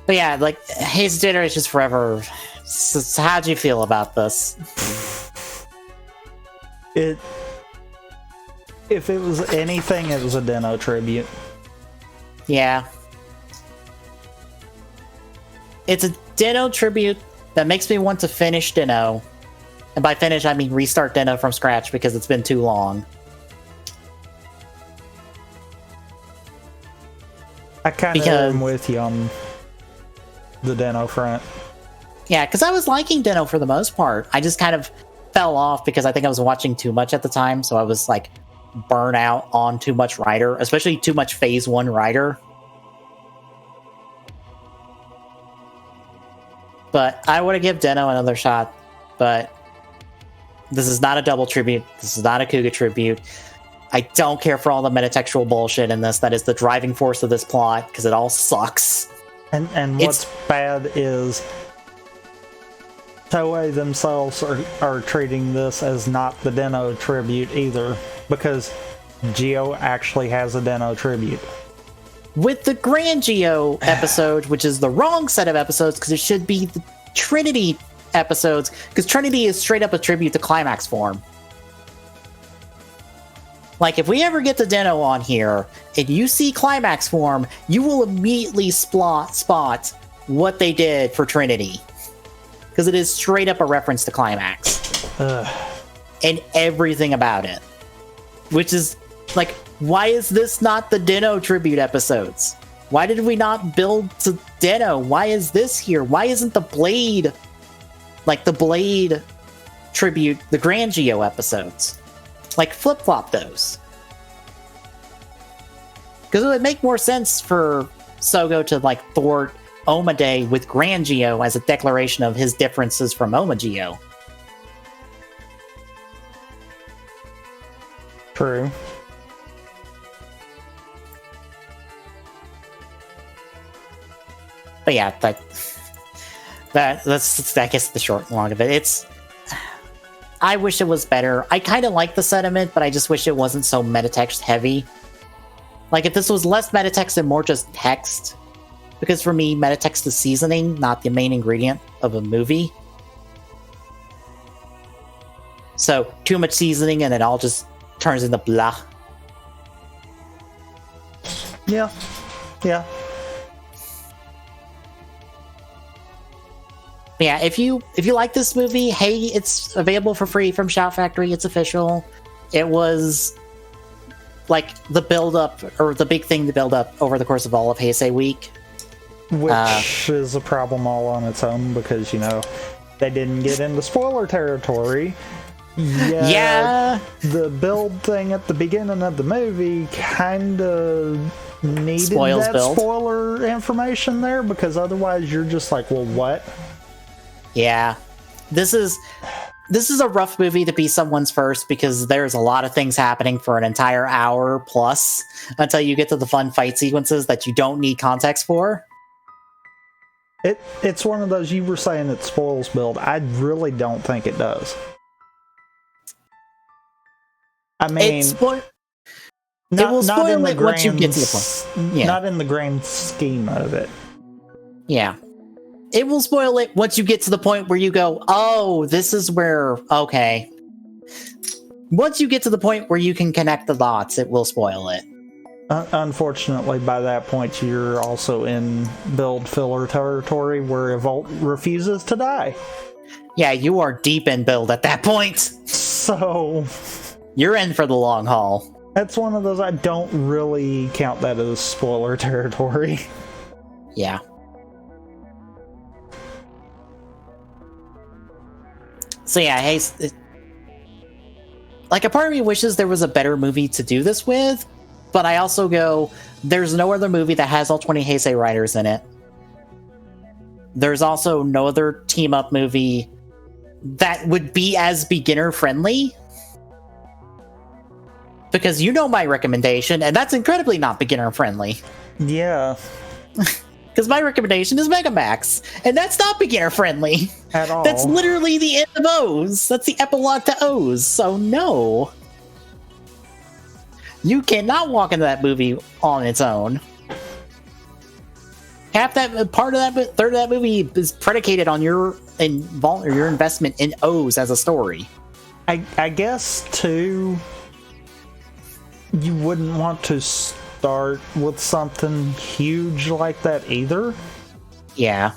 But yeah, like, his Generations Forever. So how'd you feel about this? If it was anything, it was a Den-O tribute. Yeah. It's a Den-O tribute that makes me want to finish Den-O. And by finish, I mean restart Den-O from scratch because it's been too long. I kind of am with you on the Den-O front. Yeah, because I was liking Den-O for the most part. I just kind of fell off because I think I was watching too much at the time, so I was like burnt out on too much Rider, especially too much Phase 1 Rider. But I would have given Den-O another shot, but this is not a double tribute. This is not a Kuga tribute. I don't care for all the metatextual bullshit in this. That is the driving force of this plot, because it all sucks. And what's bad is Toei themselves are treating this as not the Den-O tribute either, because Geo actually has a Den-O tribute. With the Grand Geo episode, which is the wrong set of episodes, because it should be the Trinity episodes, because Trinity is straight up a tribute to Climax form. Like, if we ever get the Den-O on here, and you see Climax form, you will immediately spot what they did for Trinity. Because it is straight up a reference to Climax. And everything about it. Which is, like, why is this not the Den-O tribute episodes? Why did we not build to Den-O? Why is this here? Why isn't the Blade, like, the Blade tribute, the Grand Geo episodes? Like, flip-flop those. Because it would make more sense for Sogo to, like, thwart Oma Day with Grand Geo as a declaration of his differences from Oma Geo. True. But yeah, that's I guess the short and long of it. I wish it was better. I kind of like the sentiment, but I just wish it wasn't so metatext heavy. Like, if this was less metatext and more just text, because for me, metatext is seasoning, not the main ingredient of a movie. So, too much seasoning and it all just turns into blah. Yeah. Yeah. Yeah, if you like this movie, hey, it's available for free from Shout Factory. It's official. It was like the build up, or the big thing to build up over the course of all of Heisei Week. Which is a problem all on its own because, you know, they didn't get into spoiler territory. Yeah. The build thing at the beginning of the movie kind of needed spoiler information there, because otherwise you're just like, well, what? Yeah. This is a rough movie to be someone's first, because there's a lot of things happening for an entire hour plus until you get to the fun fight sequences that you don't need context for. It's one of those, you were saying it spoils build. I really don't think it does. I mean, it will spoil it once you get to the point. Yeah. Not in the grand scheme of it. Yeah. It will spoil it once you get to the point where you go, oh, this is where, okay. Once you get to the point where you can connect the dots, it will spoil it. Unfortunately, by that point, you're also in build filler territory where Evolt refuses to die. Yeah, you are deep in build at that point. So you're in for the long haul. That's one of those, I don't really count that as spoiler territory. Yeah. So yeah, hey, like, a part of me wishes there was a better movie to do this with, but I also go, there's no other movie that has all 20 Heisei writers in it. There's also no other team-up movie that would be as beginner-friendly. Because you know my recommendation, and that's incredibly not beginner-friendly. Yeah. Because my recommendation is Megamax, and that's not beginner-friendly. At all. That's literally the end of O's. That's the epilogue to O's, so no. You cannot walk into that movie on its own. Half that part of that third of that movie is predicated on your investment in O's as a story. I guess too, you wouldn't want to start with something huge like that either. Yeah.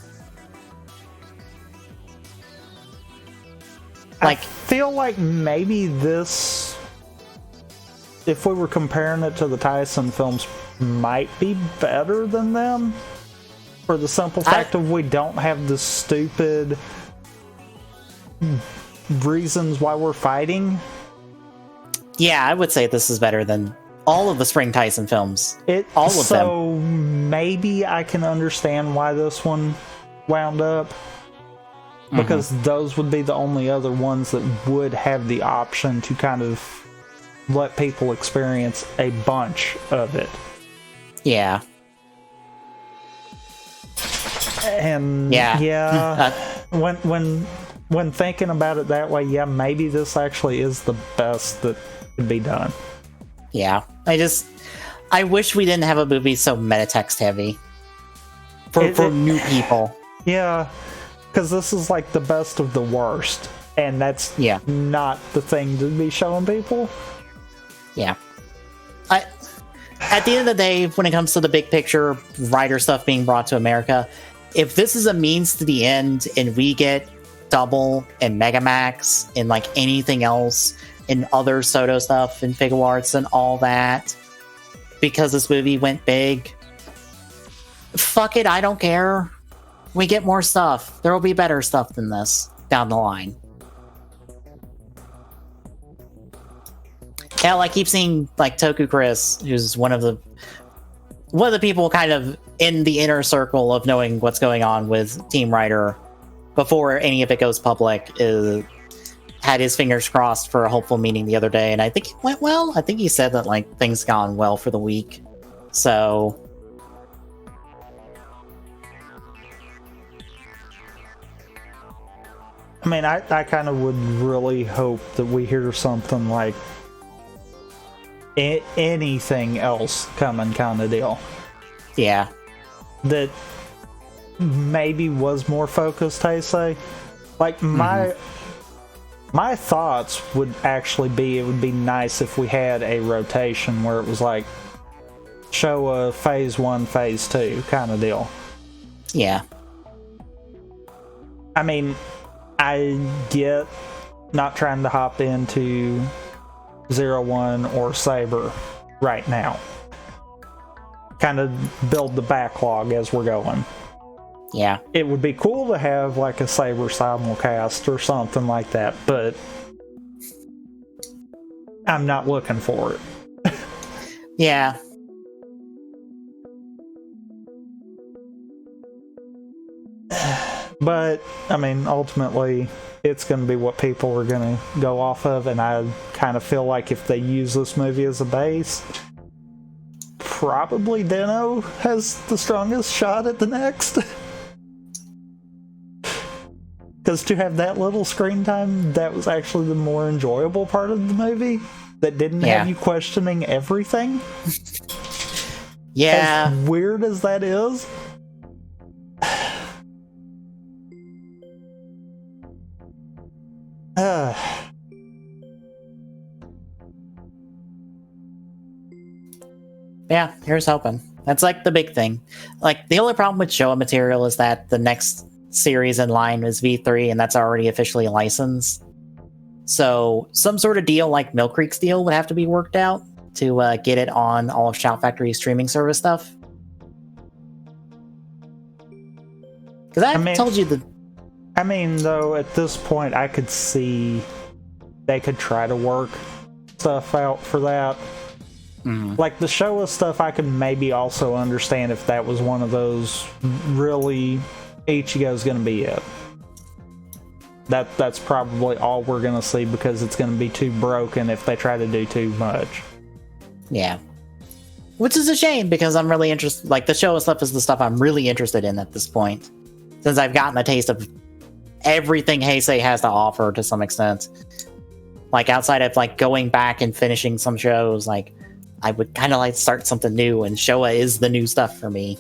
I feel like maybe this, if we were comparing it to the Tyson films, might be better than them. For the simple fact of we don't have the stupid reasons why we're fighting. Yeah, I would say this is better than all of the Spring Tyson films. All of them. So maybe I can understand why this one wound up. Because those would be the only other ones that would have the option to kind of let people experience a bunch of it. Yeah. And when thinking about it that way, yeah, maybe this actually is the best that could be done. Yeah. I wish we didn't have a movie so metatext heavy. For new people. Yeah. Because this is like the best of the worst. And that's not the thing to be showing people. Yeah. At the end of the day, when it comes to the big picture, writer stuff being brought to America, if this is a means to the end and we get Double and Megamax and like anything else and other Soto stuff and Figuarts and all that, because this movie went big, fuck it, I don't care. We get more stuff. There will be better stuff than this down the line. Hell, I keep seeing like Toku Chris, who's one of the people kind of in the inner circle of knowing what's going on with Team Rider before any of it goes public, had his fingers crossed for a hopeful meeting the other day, and I think it went well. I think he said that like things gone well for the week. So I mean, I kind of would really hope that we hear something like anything else coming kind of deal. Yeah. That maybe was more focused, Heisei. Like, my thoughts would actually be, it would be nice if we had a rotation where it was like, show a phase 1, phase 2 kind of deal. Yeah. I mean, I get not trying to hop into 01 or Saber right now. Kind of build the backlog as we're going. Yeah. It would be cool to have like a Saber simulcast or something like that, but I'm not looking for it. Yeah. But, I mean, ultimately, it's going to be what people are going to go off of, and I kind of feel like if they use this movie as a base, probably Deno has the strongest shot at the next. Because to have that little screen time, that was actually the more enjoyable part of the movie, that didn't have you questioning everything. Yeah. As weird as that is. Yeah, here's hoping. That's like the big thing. Like, the only problem with Showa material is that the next series in line is V3, and that's already officially licensed. So some sort of deal like Mill Creek's deal would have to be worked out to get it on all of Shout Factory's streaming service stuff. Because I told you that. I mean, though, at this point, I could see they could try to work stuff out for that. Like the Showa stuff, I could maybe also understand if that was one of those really Ichigo's going to be it. That's probably all we're going to see because it's going to be too broken if they try to do too much. Yeah. Which is a shame because I'm really interested. Like, the Showa stuff is the stuff I'm really interested in at this point. Since I've gotten a taste of everything Heisei has to offer to some extent. Like, outside of like going back and finishing some shows, like, I would kind of like to start something new, and Showa is the new stuff for me.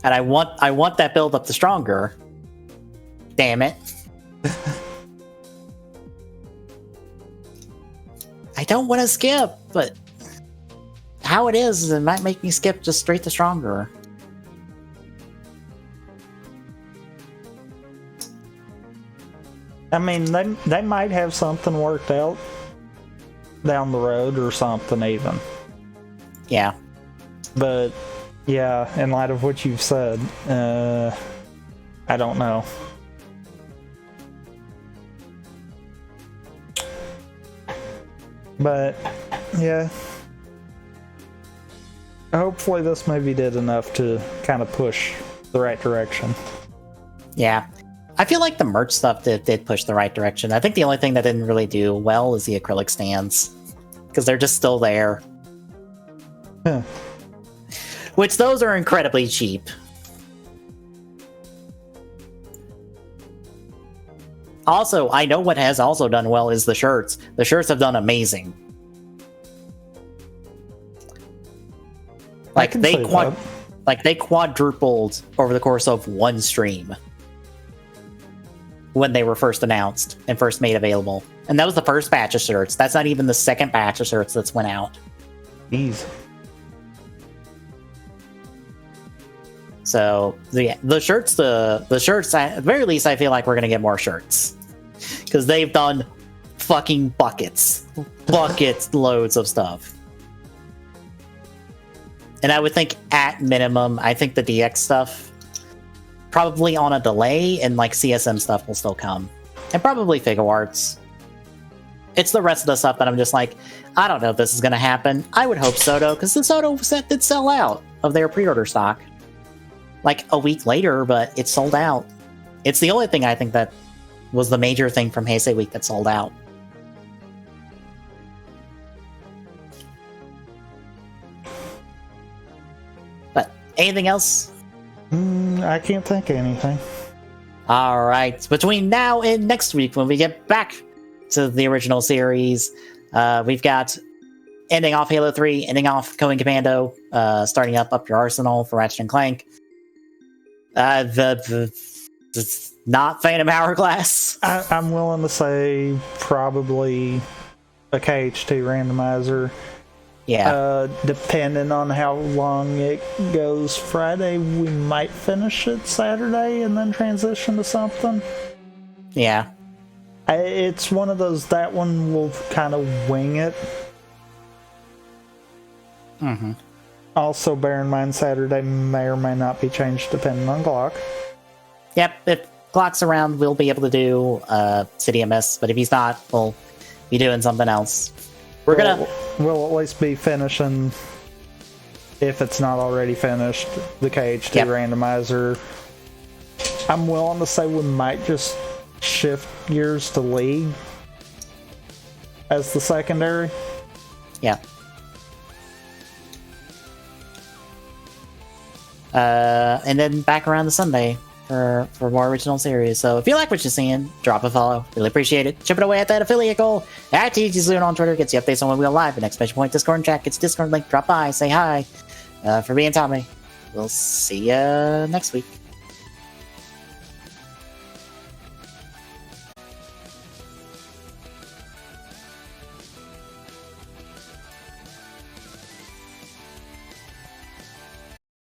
And I want that build up to stronger. Damn it. I don't want to skip, but how it is, it might make me skip just straight to stronger. I mean, they might have something worked out down the road or something even. Yeah. But, yeah, in light of what you've said, I don't know. But, yeah. Hopefully this movie did enough to kind of push the right direction. Yeah. I feel like the merch stuff did push the right direction. I think the only thing that didn't really do well is the acrylic stands. Because they're just still there. Huh. Which, those are incredibly cheap. Also, I know what has also done well is the shirts. The shirts have done amazing. Like, they quadrupled over the course of one stream. When they were first announced and first made available. And that was the first batch of shirts. That's not even the second batch of shirts that's went out. Jeez. So, the shirts, at the very least, I feel like we're going to get more shirts. Because they've done fucking buckets. Buckets loads of stuff. And I would think, at minimum, I think the DX stuff probably on a delay, and like CSM stuff will still come. And probably Figure Arts. It's the rest of the stuff that I'm just like, I don't know if this is going to happen. I would hope so, though, because the Soto set did sell out of their pre-order stock. Like a week later, but it sold out. It's the only thing I think that was the major thing from Heisei Week that sold out. But anything else? I can't think of anything. Alright, between now and next week, when we get back to the original series, we've got ending off Halo 3, ending off Koen Commando, starting up Your Arsenal for Ratchet and Clank. The not Phantom Hourglass. I'm willing to say probably a KH2 randomizer. Yeah. Depending on how long it goes Friday, we might finish it Saturday and then transition to something. Yeah. It's one of those, that one will kind of wing it. Mm-hmm. Also, bear in mind, Saturday may or may not be changed depending on Glock. Yep, if Glock's around, we'll be able to do City of Mist, but if he's not, we'll be doing something else. We'll at least be finishing, if it's not already finished, the KH2 randomizer. I'm willing to say we might just shift gears to League as the secondary. Yeah. And then back around the Sunday for more original series. So if you like what you're seeing, drop a follow. Really appreciate it. Chip it away at that affiliate goal. At TG Saloon on Twitter gets you updates on when we go live. The next Special Point Discord and chat gets Discord link. Drop by, say hi. For me and Tommy, we'll see you next week.